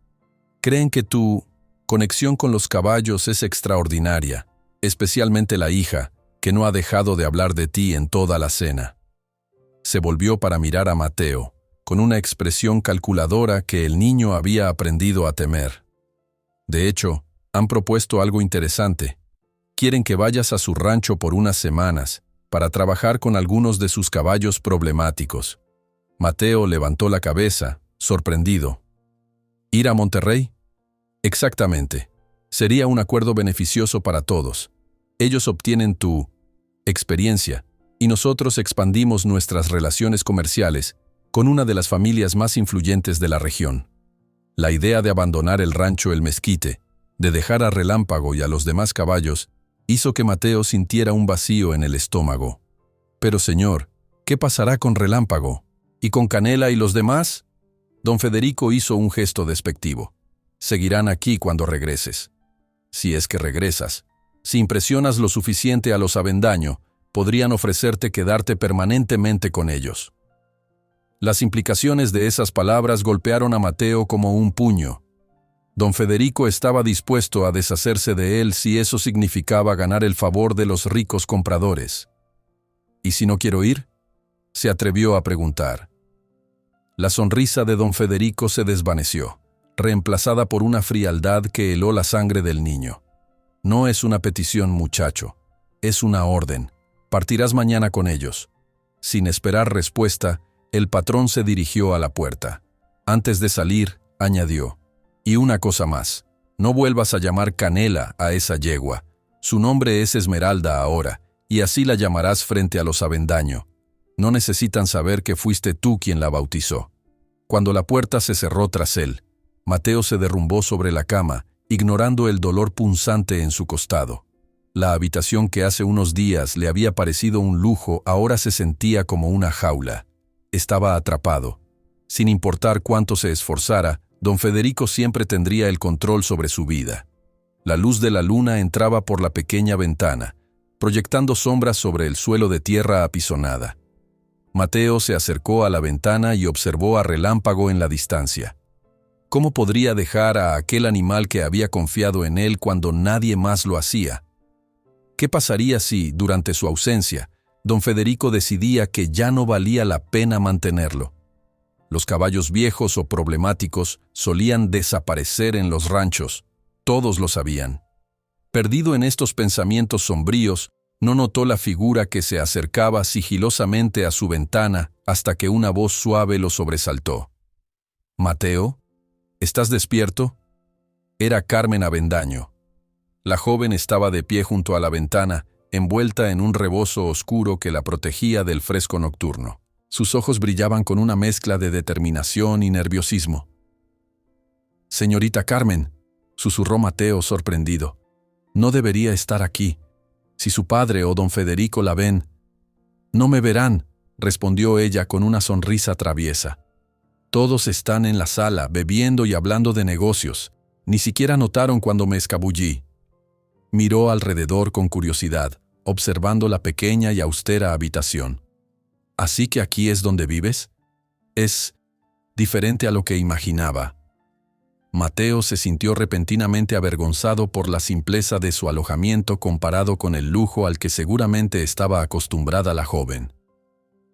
S1: Creen que tu conexión con los caballos es extraordinaria, especialmente la hija, que no ha dejado de hablar de ti en toda la cena». Se volvió para mirar a Mateo, con una expresión calculadora que el niño había aprendido a temer. «De hecho, han propuesto algo interesante. Quieren que vayas a su rancho por unas semanas, para trabajar con algunos de sus caballos problemáticos». Mateo levantó la cabeza, sorprendido. «¿Ir a Monterrey?» «Exactamente. Sería un acuerdo beneficioso para todos. Ellos obtienen tu experiencia y nosotros expandimos nuestras relaciones comerciales con una de las familias más influyentes de la región. La idea de abandonar el rancho El Mezquite, de dejar a Relámpago y a los demás caballos, hizo que Mateo sintiera un vacío en el estómago. Pero señor, ¿qué pasará con Relámpago? ¿Y con Canela y los demás? Don Federico hizo un gesto despectivo. Seguirán aquí cuando regreses. Si es que regresas. Si impresionas lo suficiente a los Avendaño, podrían ofrecerte quedarte permanentemente con ellos. Las implicaciones de esas palabras golpearon a Mateo como un puño. Don Federico estaba dispuesto a deshacerse de él si eso significaba ganar el favor de los ricos compradores. ¿Y si no quiero ir?, se atrevió a preguntar. La sonrisa de don Federico se desvaneció, reemplazada por una frialdad que heló la sangre del niño. No es una petición, muchacho, es una orden. Partirás mañana con ellos. Sin esperar respuesta, el patrón se dirigió a la puerta. Antes de salir, añadió, y una cosa más, no vuelvas a llamar Canela a esa yegua. Su nombre es Esmeralda ahora, y así la llamarás frente a los Avendaño. No necesitan saber que fuiste tú quien la bautizó. Cuando la puerta se cerró tras él, Mateo se derrumbó sobre la cama, ignorando el dolor punzante en su costado. La habitación que hace unos días le había parecido un lujo ahora se sentía como una jaula. Estaba atrapado. Sin importar cuánto se esforzara, don Federico siempre tendría el control sobre su vida. La luz de la luna entraba por la pequeña ventana, proyectando sombras sobre el suelo de tierra apisonada. Mateo se acercó a la ventana y observó a Relámpago en la distancia. ¿Cómo podría dejar a aquel animal que había confiado en él cuando nadie más lo hacía? ¿Qué pasaría si, durante su ausencia, don Federico decidía que ya no valía la pena mantenerlo? Los caballos viejos o problemáticos solían desaparecer en los ranchos. Todos lo sabían. Perdido en estos pensamientos sombríos, no notó la figura que se acercaba sigilosamente a su ventana hasta que una voz suave lo sobresaltó. «Mateo, ¿estás despierto?» Era Carmen Avendaño. La joven estaba de pie junto a la ventana, envuelta en un rebozo oscuro que la protegía del fresco nocturno. Sus ojos brillaban con una mezcla de determinación y nerviosismo. «Señorita Carmen», susurró Mateo sorprendido, «no debería estar aquí. Si su padre o don Federico la ven». «No me verán», respondió ella con una sonrisa traviesa. «Todos están en la sala, bebiendo y hablando de negocios. Ni siquiera notaron cuando me escabullí». Miró alrededor con curiosidad, observando la pequeña y austera habitación. «¿Así que aquí es donde vives?» «Es diferente a lo que imaginaba». Mateo se sintió repentinamente avergonzado por la simpleza de su alojamiento comparado con el lujo al que seguramente estaba acostumbrada la joven.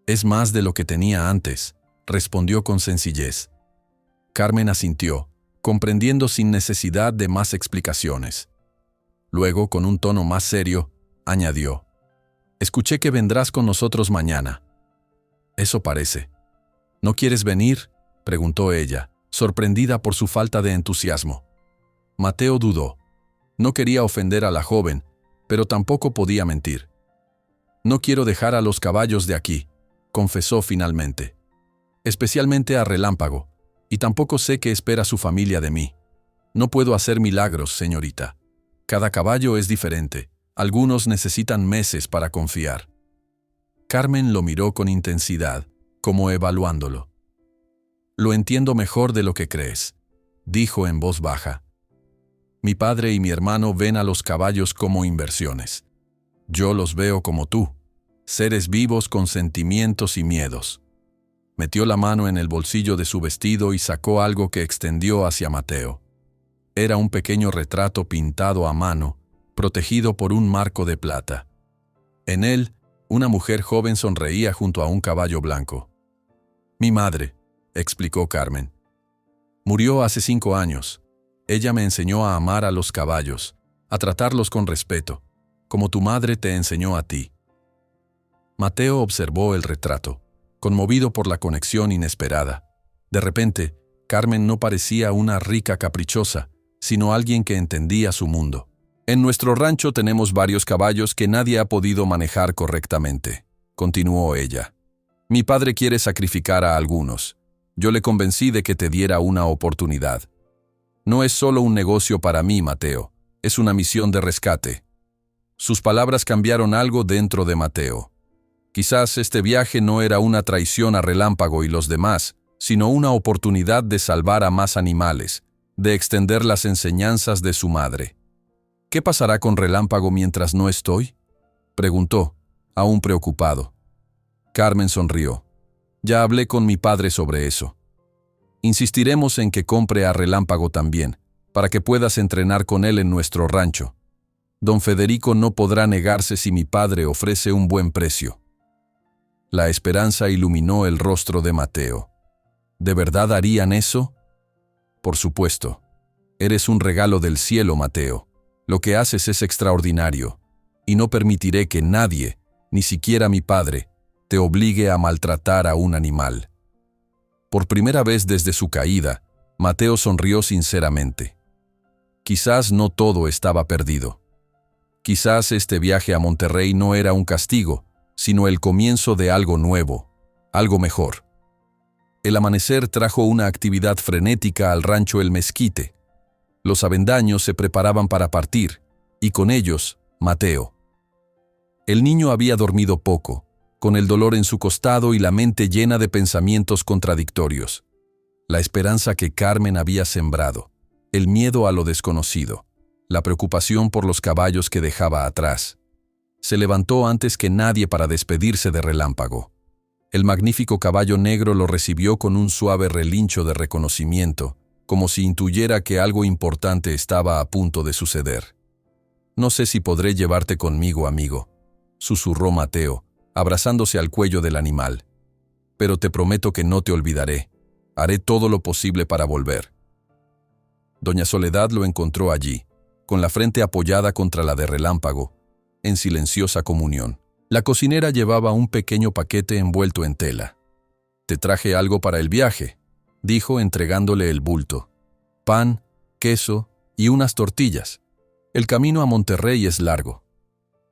S1: «Es más de lo que tenía antes», respondió con sencillez. Carmen asintió, comprendiendo sin necesidad de más explicaciones. Luego, con un tono más serio, añadió, «Escuché que vendrás con nosotros mañana». «Eso parece». «¿No quieres venir?», preguntó ella, sorprendida por su falta de entusiasmo. Mateo dudó. No quería ofender a la joven, pero tampoco podía mentir. «No quiero dejar a los caballos de aquí», confesó finalmente. «Especialmente a Relámpago, y tampoco sé qué espera su familia de mí. No puedo hacer milagros, señorita. Cada caballo es diferente. Algunos necesitan meses para confiar». Carmen lo miró con intensidad, como evaluándolo. «Lo entiendo mejor de lo que crees», dijo en voz baja. «Mi padre y mi hermano ven a los caballos como inversiones. Yo los veo como tú, seres vivos con sentimientos y miedos». Metió la mano en el bolsillo de su vestido y sacó algo que extendió hacia Mateo. Era un pequeño retrato pintado a mano, protegido por un marco de plata. En él, una mujer joven sonreía junto a un caballo blanco. «Mi madre», explicó Carmen. «Murió hace 5 años. Ella me enseñó a amar a los caballos, a tratarlos con respeto, como tu madre te enseñó a ti». Mateo observó el retrato, conmovido por la conexión inesperada. De repente, Carmen no parecía una rica caprichosa, sino alguien que entendía su mundo. En nuestro rancho tenemos varios caballos que nadie ha podido manejar correctamente, continuó ella. Mi padre quiere sacrificar a algunos. Yo le convencí de que te diera una oportunidad. No es solo un negocio para mí, Mateo, es una misión de rescate. Sus palabras cambiaron algo dentro de Mateo. Quizás este viaje no era una traición a Relámpago y los demás, sino una oportunidad de salvar a más animales, de extender las enseñanzas de su madre. ¿Qué pasará con Relámpago mientras no estoy?, preguntó, aún preocupado. Carmen sonrió. Ya hablé con mi padre sobre eso. Insistiremos en que compre a Relámpago también, para que puedas entrenar con él en nuestro rancho. Don Federico no podrá negarse si mi padre ofrece un buen precio. La esperanza iluminó el rostro de Mateo. ¿De verdad harían eso? Por supuesto. Eres un regalo del cielo, Mateo. Lo que haces es extraordinario, y no permitiré que nadie, ni siquiera mi padre, te obligue a maltratar a un animal. Por primera vez desde su caída, Mateo sonrió sinceramente. Quizás no todo estaba perdido. Quizás este viaje a Monterrey no era un castigo, sino el comienzo de algo nuevo, algo mejor. El amanecer trajo una actividad frenética al rancho El Mezquite. Los avendaños se preparaban para partir, y con ellos, Mateo. El niño había dormido poco, con el dolor en su costado y la mente llena de pensamientos contradictorios. La esperanza que Carmen había sembrado, el miedo a lo desconocido, la preocupación por los caballos que dejaba atrás. Se levantó antes que nadie para despedirse de Relámpago. El magnífico caballo negro lo recibió con un suave relincho de reconocimiento, como si intuyera que algo importante estaba a punto de suceder. «No sé si podré llevarte conmigo, amigo», susurró Mateo, abrazándose al cuello del animal. «Pero te prometo que no te olvidaré. Haré todo lo posible para volver». Doña Soledad lo encontró allí, con la frente apoyada contra la de Relámpago, en silenciosa comunión. La cocinera llevaba un pequeño paquete envuelto en tela. «Te traje algo para el viaje», dijo entregándole el bulto. «Pan, queso y unas tortillas. El camino a Monterrey es largo».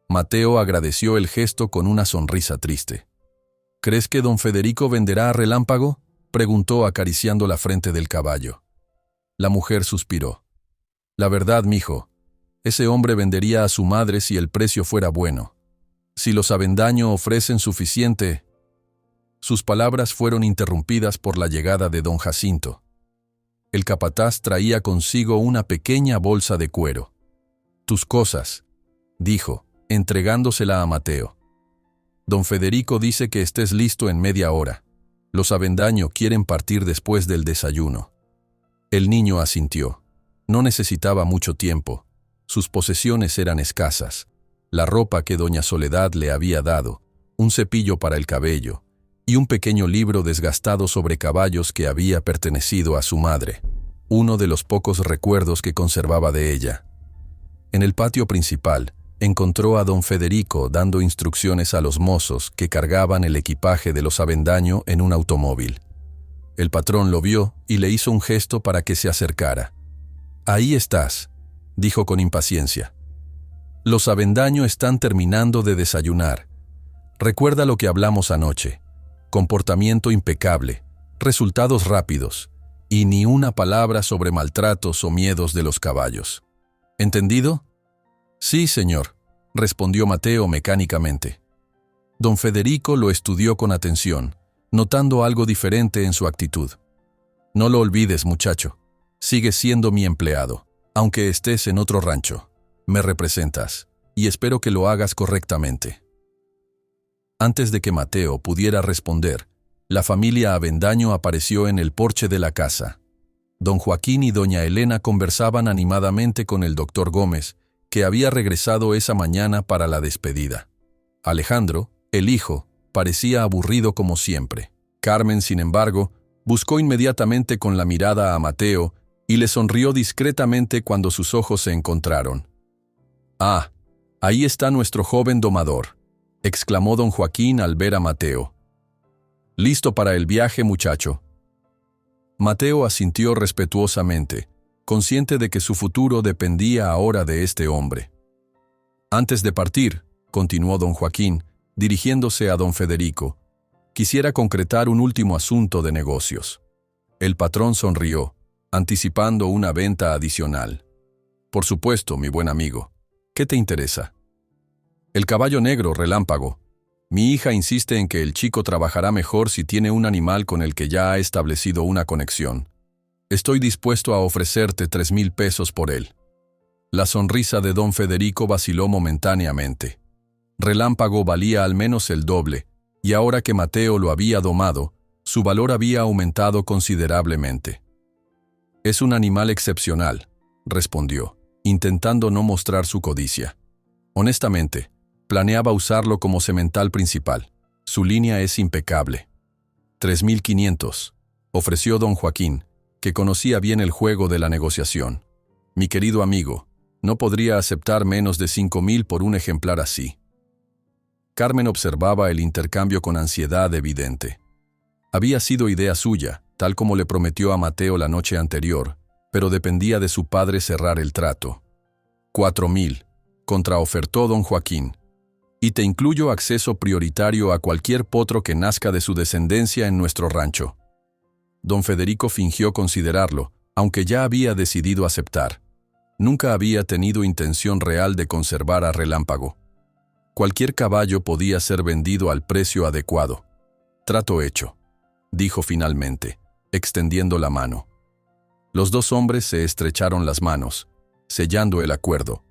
S1: Mateo agradeció el gesto con una sonrisa triste. «¿Crees que don Federico venderá a Relámpago?», preguntó acariciando la frente del caballo. La mujer suspiró. «La verdad, mijo, ese hombre vendería a su madre si el precio fuera bueno. Si los Avendaño ofrecen suficiente». Sus palabras fueron interrumpidas por la llegada de don Jacinto. El capataz traía consigo una pequeña bolsa de cuero. «Tus cosas», dijo, entregándosela a Mateo. «Don Federico dice que estés listo en media hora. Los Avendaño quieren partir después del desayuno». El niño asintió. No necesitaba mucho tiempo. Sus posesiones eran escasas. La ropa que doña Soledad le había dado, un cepillo para el cabello, y un pequeño libro desgastado sobre caballos que había pertenecido a su madre, uno de los pocos recuerdos que conservaba de ella. En el patio principal, encontró a don Federico dando instrucciones a los mozos que cargaban el equipaje de los Avendaño en un automóvil. El patrón lo vio y le hizo un gesto para que se acercara. «Ahí estás», dijo con impaciencia. «Los Avendaño están terminando de desayunar. Recuerda lo que hablamos anoche. Comportamiento impecable, resultados rápidos, y ni una palabra sobre maltratos o miedos de los caballos. ¿Entendido?» «Sí, señor», respondió Mateo mecánicamente. Don Federico lo estudió con atención, notando algo diferente en su actitud. «No lo olvides, muchacho. Sigues siendo mi empleado, aunque estés en otro rancho. Me representas, y espero que lo hagas correctamente». Antes de que Mateo pudiera responder, la familia Avendaño apareció en el porche de la casa. Don Joaquín y doña Elena conversaban animadamente con el doctor Gómez, que había regresado esa mañana para la despedida. Alejandro, el hijo, parecía aburrido como siempre. Carmen, sin embargo, buscó inmediatamente con la mirada a Mateo y le sonrió discretamente cuando sus ojos se encontraron. «Ah, ahí está nuestro joven domador», exclamó don Joaquín al ver a Mateo. «¿Listo para el viaje, muchacho?». Mateo asintió respetuosamente, consciente de que su futuro dependía ahora de este hombre. Antes de partir, continuó don Joaquín, dirigiéndose a don Federico, quisiera concretar un último asunto de negocios. El patrón sonrió, anticipando una venta adicional. Por supuesto, mi buen amigo. ¿Qué te interesa? El caballo negro, Relámpago. Mi hija insiste en que el chico trabajará mejor si tiene un animal con el que ya ha establecido una conexión. Estoy dispuesto a ofrecerte 3,000 pesos por él. La sonrisa de don Federico vaciló momentáneamente. Relámpago valía al menos el doble, y ahora que Mateo lo había domado, su valor había aumentado considerablemente. Es un animal excepcional, respondió, intentando no mostrar su codicia. Honestamente, planeaba usarlo como semental principal. Su línea es impecable. 3,500, ofreció don Joaquín, que conocía bien el juego de la negociación. Mi querido amigo, no podría aceptar menos de 5,000 por un ejemplar así. Carmen observaba el intercambio con ansiedad evidente. Había sido idea suya, tal como le prometió a Mateo la noche anterior, pero dependía de su padre cerrar el trato. 4,000, contraofertó don Joaquín. Y te incluyo acceso prioritario a cualquier potro que nazca de su descendencia en nuestro rancho. Don Federico fingió considerarlo, aunque ya había decidido aceptar. Nunca había tenido intención real de conservar a Relámpago. Cualquier caballo podía ser vendido al precio adecuado. Trato hecho, dijo finalmente, extendiendo la mano. Los dos hombres se estrecharon las manos, sellando el acuerdo.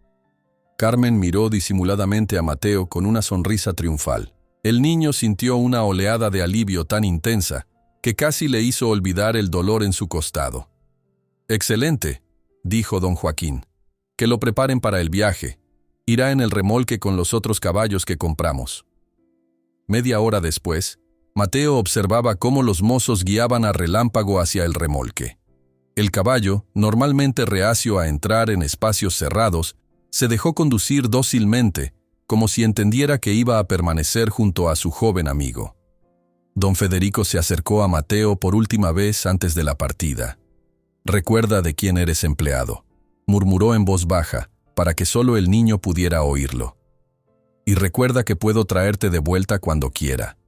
S1: Carmen miró disimuladamente a Mateo con una sonrisa triunfal. El niño sintió una oleada de alivio tan intensa que casi le hizo olvidar el dolor en su costado. «Excelente», dijo don Joaquín. «Que lo preparen para el viaje. Irá en el remolque con los otros caballos que compramos». Media hora después, Mateo observaba cómo los mozos guiaban a Relámpago hacia el remolque. El caballo, normalmente reacio a entrar en espacios cerrados, se dejó conducir dócilmente, como si entendiera que iba a permanecer junto a su joven amigo. Don Federico se acercó a Mateo por última vez antes de la partida. «Recuerda de quién eres empleado», murmuró en voz baja, para que solo el niño pudiera oírlo. «Y recuerda que puedo traerte de vuelta cuando quiera,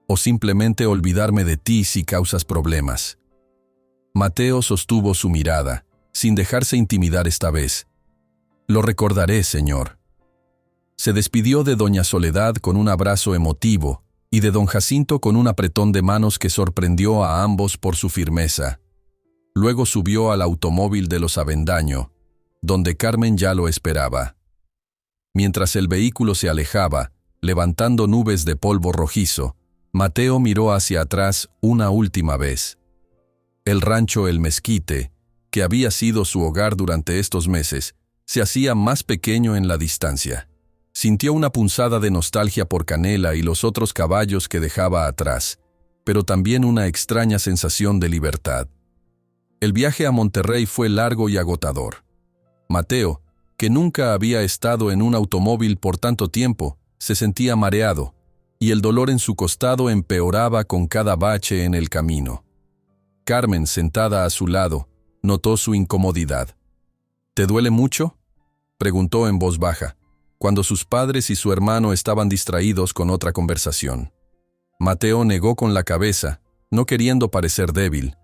S1: o simplemente olvidarme de ti si causas problemas». Mateo sostuvo su mirada, sin dejarse intimidar esta vez. «Lo recordaré, señor». Se despidió de doña Soledad con un abrazo emotivo y de don Jacinto con un apretón de manos que sorprendió a ambos por su firmeza. Luego subió al automóvil de los Avendaño, donde Carmen ya lo esperaba. Mientras el vehículo se alejaba, levantando nubes de polvo rojizo, Mateo miró hacia atrás una última vez. El rancho El Mezquite, que había sido su hogar durante estos meses, se hacía más pequeño en la distancia. Sintió una punzada de nostalgia por Canela y los otros caballos que dejaba atrás, pero también una extraña sensación de libertad. El viaje a Monterrey fue largo y agotador. Mateo, que nunca había estado en un automóvil por tanto tiempo, se sentía mareado, y el dolor en su costado empeoraba con cada bache en el camino. Carmen, sentada a su lado, notó su incomodidad. «¿Te duele mucho?», preguntó en voz baja, cuando sus padres y su hermano estaban distraídos con otra conversación. Mateo negó con la cabeza, no queriendo parecer débil,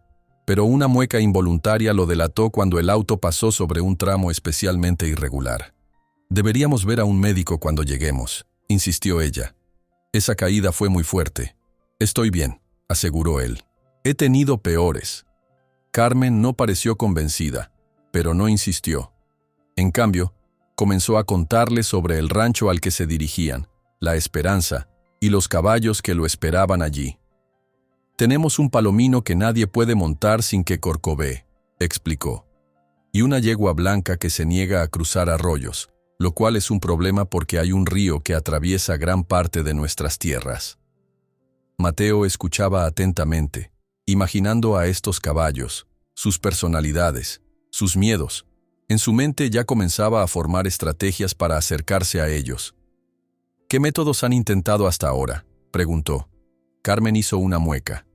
S1: pero una mueca involuntaria lo delató cuando el auto pasó sobre un tramo especialmente irregular. «Deberíamos ver a un médico cuando lleguemos», insistió ella. «Esa caída fue muy fuerte». «Estoy bien», aseguró él. «He tenido peores». Carmen no pareció convencida, pero no insistió. En cambio, comenzó a contarle sobre el rancho al que se dirigían, la Esperanza, y los caballos que lo esperaban allí. «Tenemos un palomino que nadie puede montar sin que corcovee», explicó, «y una yegua blanca que se niega a cruzar arroyos, lo cual es un problema porque hay un río que atraviesa gran parte de nuestras tierras». Mateo escuchaba atentamente, imaginando a estos caballos, sus personalidades, sus miedos. En su mente ya comenzaba a formar estrategias para acercarse a ellos. «¿Qué métodos han intentado hasta ahora?», preguntó. Carmen hizo una mueca.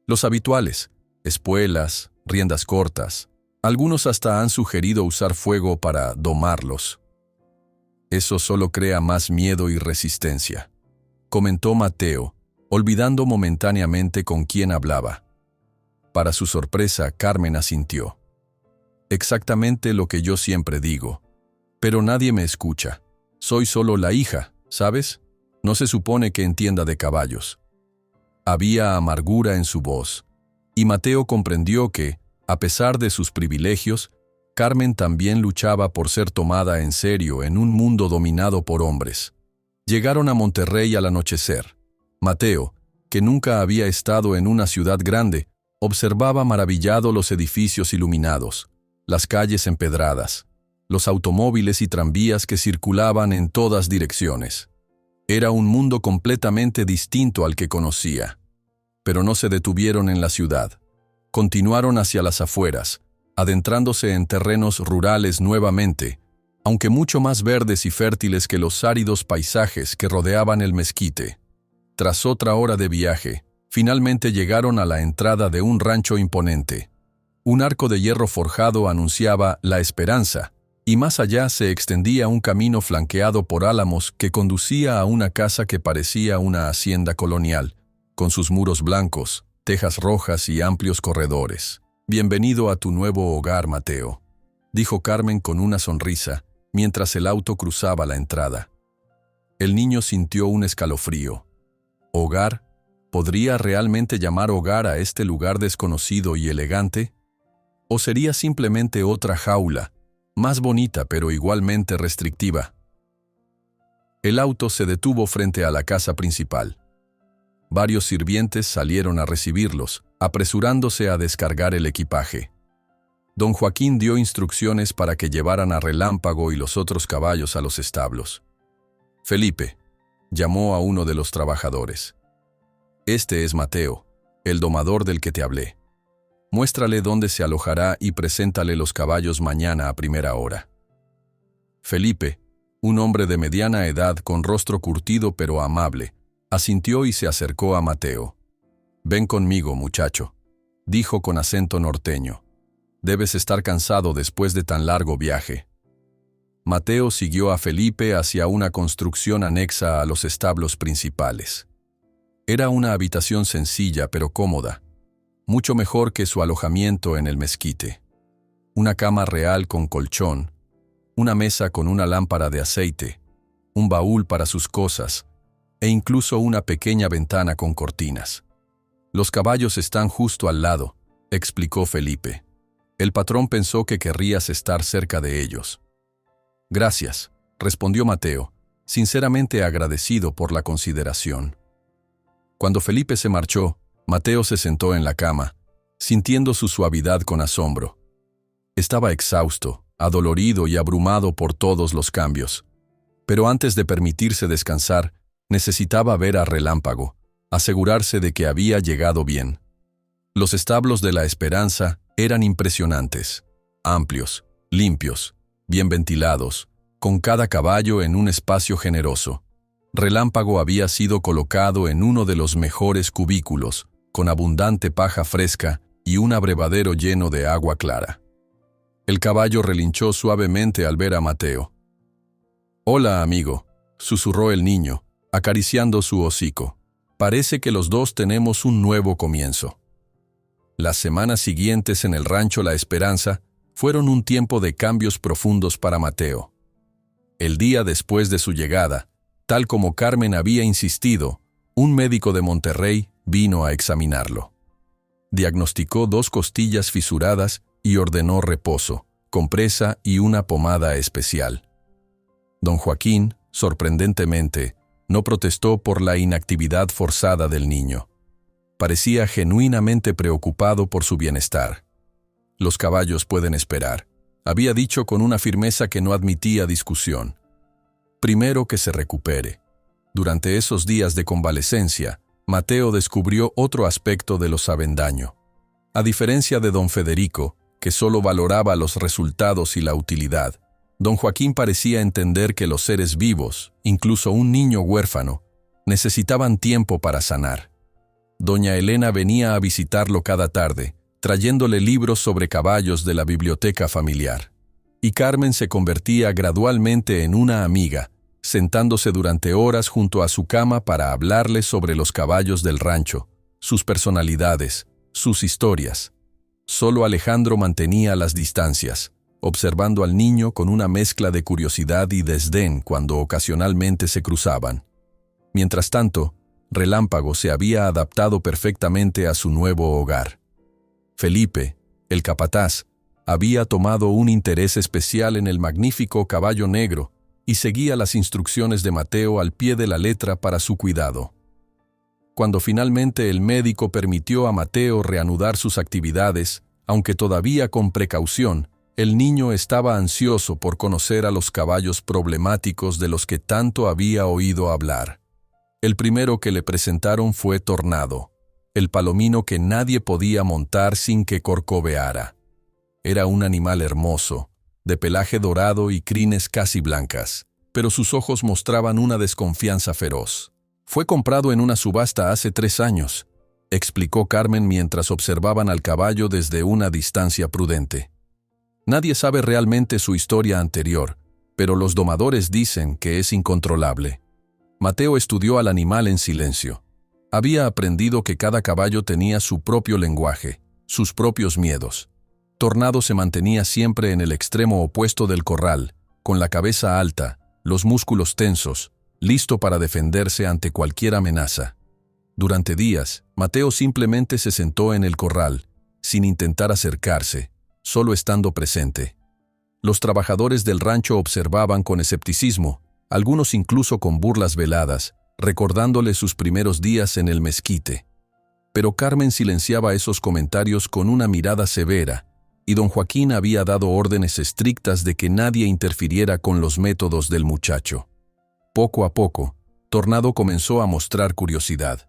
S1: «Los habituales, espuelas, riendas cortas, Algunos hasta han sugerido usar fuego para domarlos. Eso solo crea más miedo y resistencia, comentó Mateo, olvidando momentáneamente con quién hablaba. Para su sorpresa, Carmen asintió. Exactamente lo que yo siempre digo. Pero nadie me escucha. Soy solo la hija, ¿sabes? No se supone que entienda de caballos. Había amargura en su voz, y Mateo comprendió que, a pesar de sus privilegios, Carmen también luchaba por ser tomada en serio en un mundo dominado por hombres. Llegaron a Monterrey al anochecer. Mateo, que nunca había estado en una ciudad grande, observaba maravillado los edificios iluminados, las calles empedradas, los automóviles y tranvías que circulaban en todas direcciones. Era un mundo completamente distinto al que conocía. Pero no se detuvieron en la ciudad. Continuaron hacia las afueras, adentrándose en terrenos rurales nuevamente, aunque mucho más verdes y fértiles que los áridos paisajes que rodeaban el mezquite. Tras otra hora de viaje, finalmente llegaron a la entrada de un rancho imponente. Un arco de hierro forjado anunciaba la esperanza, y más allá se extendía un camino flanqueado por álamos que conducía a una casa que parecía una hacienda colonial, con sus muros blancos, tejas rojas y amplios corredores. «Bienvenido a tu nuevo hogar, Mateo», dijo Carmen con una sonrisa, mientras el auto cruzaba la entrada. El niño sintió un escalofrío. ¿Hogar? ¿Podría realmente llamar hogar a este lugar desconocido y elegante? ¿O sería simplemente otra jaula, más bonita pero igualmente restrictiva? El auto se detuvo frente a la casa principal. Varios sirvientes salieron a recibirlos, apresurándose a descargar el equipaje. Don Joaquín dio instrucciones para que llevaran a Relámpago y los otros caballos a los establos. «Felipe», llamó a uno de los trabajadores. «Este es Mateo, el domador del que te hablé. Muéstrale dónde se alojará y preséntale los caballos mañana a primera hora». Felipe, un hombre de mediana edad con rostro curtido pero amable, asintió y se acercó a Mateo. «Ven conmigo, muchacho», dijo con acento norteño. «Debes estar cansado después de tan largo viaje». Mateo siguió a Felipe hacia una construcción anexa a los establos principales. Era una habitación sencilla pero cómoda, mucho mejor que su alojamiento en el mezquite. Una cama real con colchón, una mesa con una lámpara de aceite, un baúl para sus cosas, e incluso una pequeña ventana con cortinas. «Los caballos están justo al lado», explicó Felipe. «El patrón pensó que querrías estar cerca de ellos». «Gracias», respondió Mateo, sinceramente agradecido por la consideración. Cuando Felipe se marchó, Mateo se sentó en la cama, sintiendo su suavidad con asombro. Estaba exhausto, adolorido y abrumado por todos los cambios. Pero antes de permitirse descansar, necesitaba ver a Relámpago, asegurarse de que había llegado bien. Los establos de la Esperanza eran impresionantes, amplios, limpios, bien ventilados, con cada caballo en un espacio generoso. Relámpago había sido colocado en uno de los mejores cubículos, con abundante paja fresca y un abrevadero lleno de agua clara. El caballo relinchó suavemente al ver a Mateo. «Hola, amigo», susurró el niño, acariciando su hocico. «Parece que los dos tenemos un nuevo comienzo». Las semanas siguientes en el rancho La Esperanza fueron un tiempo de cambios profundos para Mateo. El día después de su llegada, tal como Carmen había insistido, un médico de Monterrey vino a examinarlo. Diagnosticó 2 costillas fisuradas y ordenó reposo, compresa y una pomada especial. Don Joaquín, sorprendentemente, no protestó por la inactividad forzada del niño. Parecía genuinamente preocupado por su bienestar. «Los caballos pueden esperar», había dicho con una firmeza que no admitía discusión. «Primero que se recupere». Durante esos días de convalecencia, Mateo descubrió otro aspecto de los Avendaño. A diferencia de don Federico, que solo valoraba los resultados y la utilidad, don Joaquín parecía entender que los seres vivos, incluso un niño huérfano, necesitaban tiempo para sanar. Doña Elena venía a visitarlo cada tarde, trayéndole libros sobre caballos de la biblioteca familiar. Y Carmen se convertía gradualmente en una amiga, sentándose durante horas junto a su cama para hablarle sobre los caballos del rancho, sus personalidades, sus historias. Solo Alejandro mantenía las distancias, observando al niño con una mezcla de curiosidad y desdén cuando ocasionalmente se cruzaban. Mientras tanto, Relámpago se había adaptado perfectamente a su nuevo hogar. Felipe, el capataz, había tomado un interés especial en el magnífico caballo negro y seguía las instrucciones de Mateo al pie de la letra para su cuidado. Cuando finalmente el médico permitió a Mateo reanudar sus actividades, aunque todavía con precaución, el niño estaba ansioso por conocer a los caballos problemáticos de los que tanto había oído hablar. El primero que le presentaron fue Tornado, el palomino que nadie podía montar sin que corcoveara. Era un animal hermoso, de pelaje dorado y crines casi blancas, pero sus ojos mostraban una desconfianza feroz. Fue comprado en una subasta hace 3 años, explicó Carmen mientras observaban al caballo desde una distancia prudente. Nadie sabe realmente su historia anterior, pero los domadores dicen que es incontrolable. Mateo estudió al animal en silencio. Había aprendido que cada caballo tenía su propio lenguaje, sus propios miedos. Tornado se mantenía siempre en el extremo opuesto del corral, con la cabeza alta, los músculos tensos, listo para defenderse ante cualquier amenaza. Durante días, Mateo simplemente se sentó en el corral, sin intentar acercarse, solo estando presente. Los trabajadores del rancho observaban con escepticismo, algunos incluso con burlas veladas, recordándole sus primeros días en el mezquite. Pero Carmen silenciaba esos comentarios con una mirada severa, y don Joaquín había dado órdenes estrictas de que nadie interfiriera con los métodos del muchacho. Poco a poco, Tornado comenzó a mostrar curiosidad.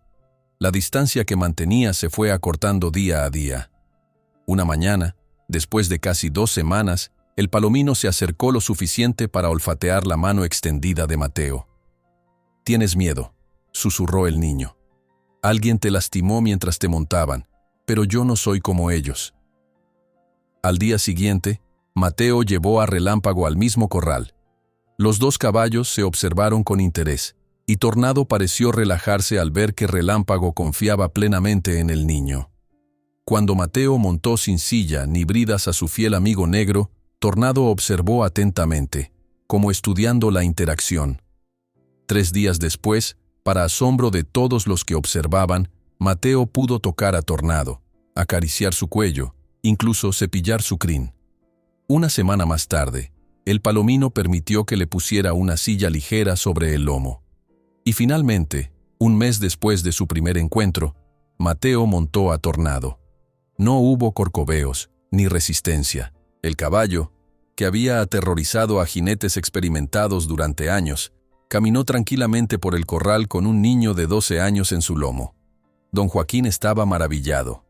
S1: La distancia que mantenía se fue acortando día a día. Una mañana, después de casi 2 semanas, el palomino se acercó lo suficiente para olfatear la mano extendida de Mateo. «Tienes miedo», susurró el niño. «Alguien te lastimó mientras te montaban, pero yo no soy como ellos». Al día siguiente, Mateo llevó a Relámpago al mismo corral. Los 2 caballos se observaron con interés, y Tornado pareció relajarse al ver que Relámpago confiaba plenamente en el niño. Cuando Mateo montó sin silla ni bridas a su fiel amigo negro, Tornado observó atentamente, como estudiando la interacción. 3 días después, para asombro de todos los que observaban, Mateo pudo tocar a Tornado, acariciar su cuello, incluso cepillar su crin. Una semana más tarde, el palomino permitió que le pusiera una silla ligera sobre el lomo. Y finalmente, un mes después de su primer encuentro, Mateo montó a Tornado. No hubo corcoveos, ni resistencia. El caballo, que había aterrorizado a jinetes experimentados durante años, caminó tranquilamente por el corral con un niño de 12 años en su lomo. Don Joaquín estaba maravillado.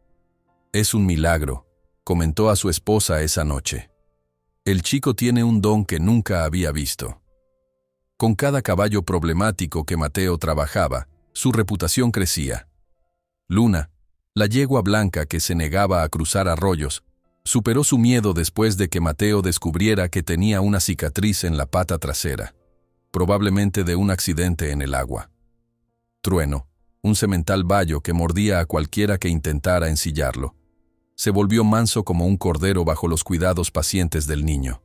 S1: «Es un milagro», comentó a su esposa esa noche. «El chico tiene un don que nunca había visto». Con cada caballo problemático que Mateo trabajaba, su reputación crecía. Luna, la yegua blanca que se negaba a cruzar arroyos, superó su miedo después de que Mateo descubriera que tenía una cicatriz en la pata trasera, probablemente de un accidente en el agua. Trueno, un semental bayo que mordía a cualquiera que intentara ensillarlo, se volvió manso como un cordero bajo los cuidados pacientes del niño.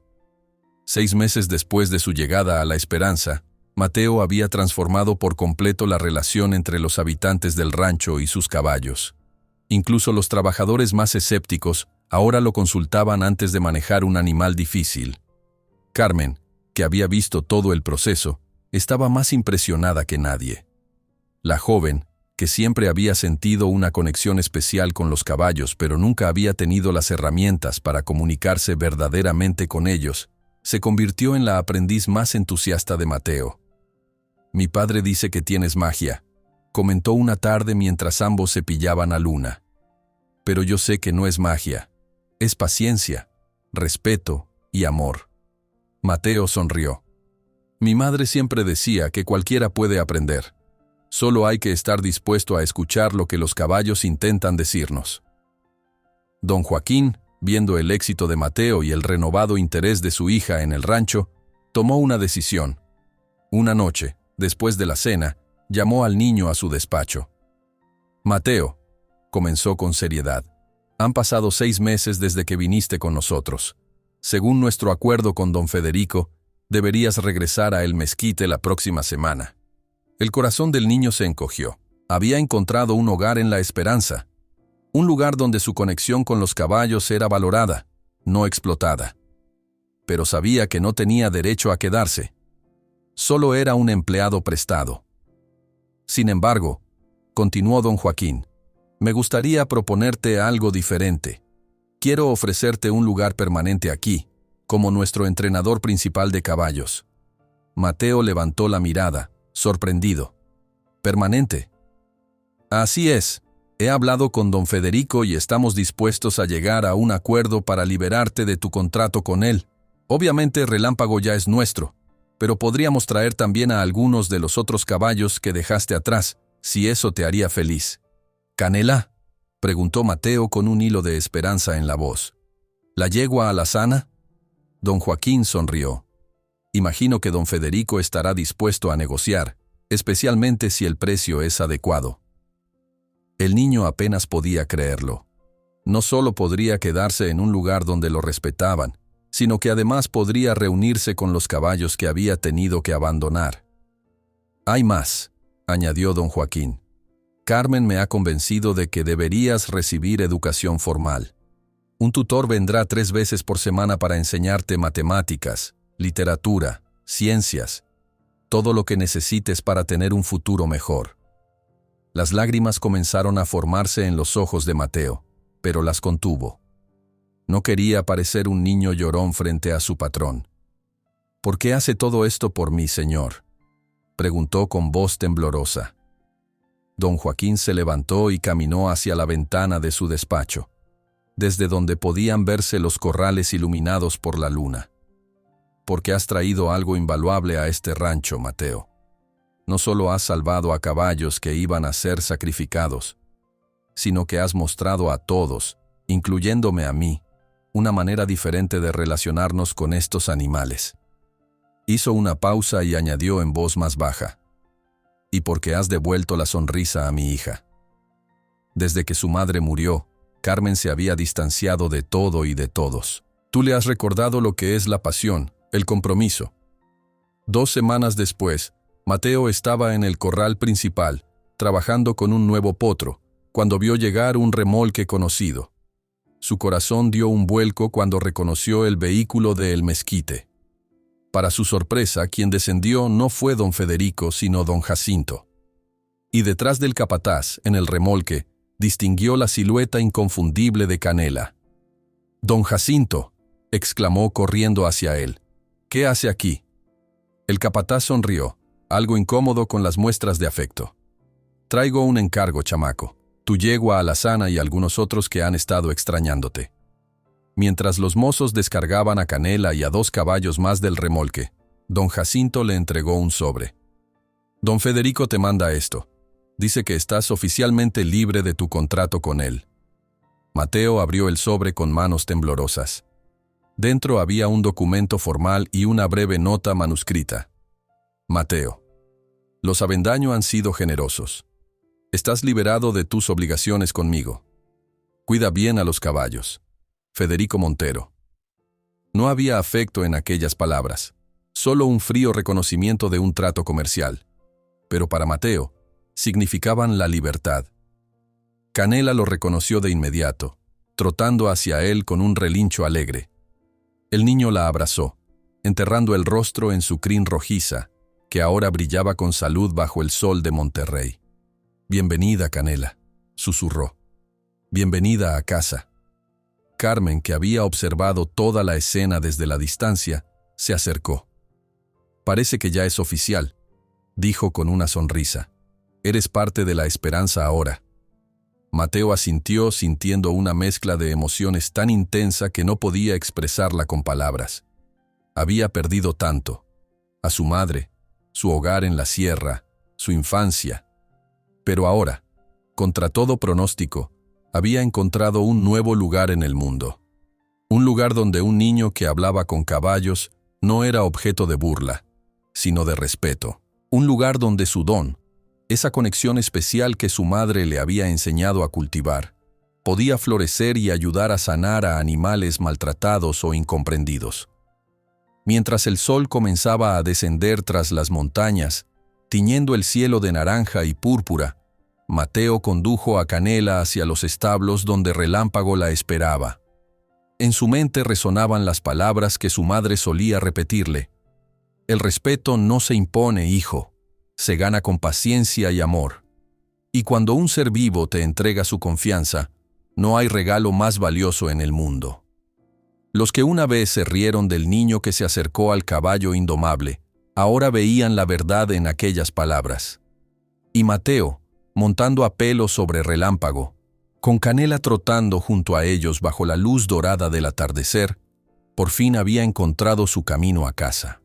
S1: 6 meses después de su llegada a La Esperanza, Mateo había transformado por completo la relación entre los habitantes del rancho y sus caballos. Incluso los trabajadores más escépticos ahora lo consultaban antes de manejar un animal difícil. Carmen, que había visto todo el proceso, estaba más impresionada que nadie. La joven, que siempre había sentido una conexión especial con los caballos pero nunca había tenido las herramientas para comunicarse verdaderamente con ellos, se convirtió en la aprendiz más entusiasta de Mateo. «Mi padre dice que tienes magia», comentó una tarde mientras ambos cepillaban a Luna. «Pero yo sé que no es magia. Es paciencia, respeto y amor». Mateo sonrió. «Mi madre siempre decía que cualquiera puede aprender. Solo hay que estar dispuesto a escuchar lo que los caballos intentan decirnos». Don Joaquín, viendo el éxito de Mateo y el renovado interés de su hija en el rancho, tomó una decisión. Una noche, después de la cena, llamó al niño a su despacho. «Mateo», comenzó con seriedad, «han pasado 6 meses desde que viniste con nosotros. Según nuestro acuerdo con don Federico, deberías regresar a El Mezquite la próxima semana». El corazón del niño se encogió. Había encontrado un hogar en La Esperanza, un lugar donde su conexión con los caballos era valorada, no explotada. Pero sabía que no tenía derecho a quedarse. Solo era un empleado prestado. Sin embargo, continuó don Joaquín, me gustaría proponerte algo diferente. Quiero ofrecerte un lugar permanente aquí, como nuestro entrenador principal de caballos. Mateo levantó la mirada, sorprendido. ¿Permanente? Así es. He hablado con don Federico y estamos dispuestos a llegar a un acuerdo para liberarte de tu contrato con él. Obviamente Relámpago ya es nuestro, pero podríamos traer también a algunos de los otros caballos que dejaste atrás, si eso te haría feliz. ¿Canela?, preguntó Mateo con un hilo de esperanza en la voz. ¿La yegua alazana? Don Joaquín sonrió. Imagino que don Federico estará dispuesto a negociar, especialmente si el precio es adecuado. El niño apenas podía creerlo. No solo podría quedarse en un lugar donde lo respetaban, sino que además podría reunirse con los caballos que había tenido que abandonar. «Hay más», añadió don Joaquín. «Carmen me ha convencido de que deberías recibir educación formal. Un tutor vendrá 3 veces por semana para enseñarte matemáticas, literatura, ciencias, todo lo que necesites para tener un futuro mejor». Las lágrimas comenzaron a formarse en los ojos de Mateo, pero las contuvo. No quería parecer un niño llorón frente a su patrón. «¿Por qué hace todo esto por mí, señor?», preguntó con voz temblorosa. Don Joaquín se levantó y caminó hacia la ventana de su despacho, desde donde podían verse los corrales iluminados por la luna. «Porque has traído algo invaluable a este rancho, Mateo. No solo has salvado a caballos que iban a ser sacrificados, sino que has mostrado a todos, incluyéndome a mí, una manera diferente de relacionarnos con estos animales». Hizo una pausa y añadió en voz más baja, «y porque has devuelto la sonrisa a mi hija». Desde que su madre murió, Carmen se había distanciado de todo y de todos. Tú le has recordado lo que es la pasión, el compromiso. 2 semanas después, Mateo estaba en el corral principal, trabajando con un nuevo potro, cuando vio llegar un remolque conocido. Su corazón dio un vuelco cuando reconoció el vehículo de El Mezquite. Para su sorpresa, quien descendió no fue don Federico, sino don Jacinto. Y detrás del capataz, en el remolque, distinguió la silueta inconfundible de Canela. «Don Jacinto», exclamó corriendo hacia él, «¿qué hace aquí?». El capataz sonrió, algo incómodo con las muestras de afecto. «Traigo un encargo, chamaco. Tu yegua alazana y algunos otros que han estado extrañándote». Mientras los mozos descargaban a Canela y a 2 caballos más del remolque, don Jacinto le entregó un sobre. «Don Federico te manda esto. Dice que estás oficialmente libre de tu contrato con él». Mateo abrió el sobre con manos temblorosas. Dentro había un documento formal y una breve nota manuscrita. «Mateo, los Avendaño han sido generosos. Estás liberado de tus obligaciones conmigo. Cuida bien a los caballos. Federico Montero». No había afecto en aquellas palabras, solo un frío reconocimiento de un trato comercial. Pero para Mateo, significaban la libertad. Canela lo reconoció de inmediato, trotando hacia él con un relincho alegre. El niño la abrazó, enterrando el rostro en su crin rojiza, que ahora brillaba con salud bajo el sol de Monterrey. «Bienvenida, Canela», susurró. «Bienvenida a casa». Carmen, que había observado toda la escena desde la distancia, se acercó. «Parece que ya es oficial», dijo con una sonrisa. «Eres parte de La Esperanza ahora». Mateo asintió, sintiendo una mezcla de emociones tan intensa que no podía expresarla con palabras. Había perdido tanto: a su madre, su hogar en la sierra, su infancia. Pero ahora, contra todo pronóstico, había encontrado un nuevo lugar en el mundo. Un lugar donde un niño que hablaba con caballos no era objeto de burla, sino de respeto. Un lugar donde su don, esa conexión especial que su madre le había enseñado a cultivar, podía florecer y ayudar a sanar a animales maltratados o incomprendidos. Mientras el sol comenzaba a descender tras las montañas, tiñendo el cielo de naranja y púrpura, Mateo condujo a Canela hacia los establos donde Relámpago la esperaba. En su mente resonaban las palabras que su madre solía repetirle: «El respeto no se impone, hijo, se gana con paciencia y amor. Y cuando un ser vivo te entrega su confianza, no hay regalo más valioso en el mundo». Los que una vez se rieron del niño que se acercó al caballo indomable, ahora veían la verdad en aquellas palabras. Y Mateo, montando a pelo sobre Relámpago, con Canela trotando junto a ellos bajo la luz dorada del atardecer, por fin había encontrado su camino a casa.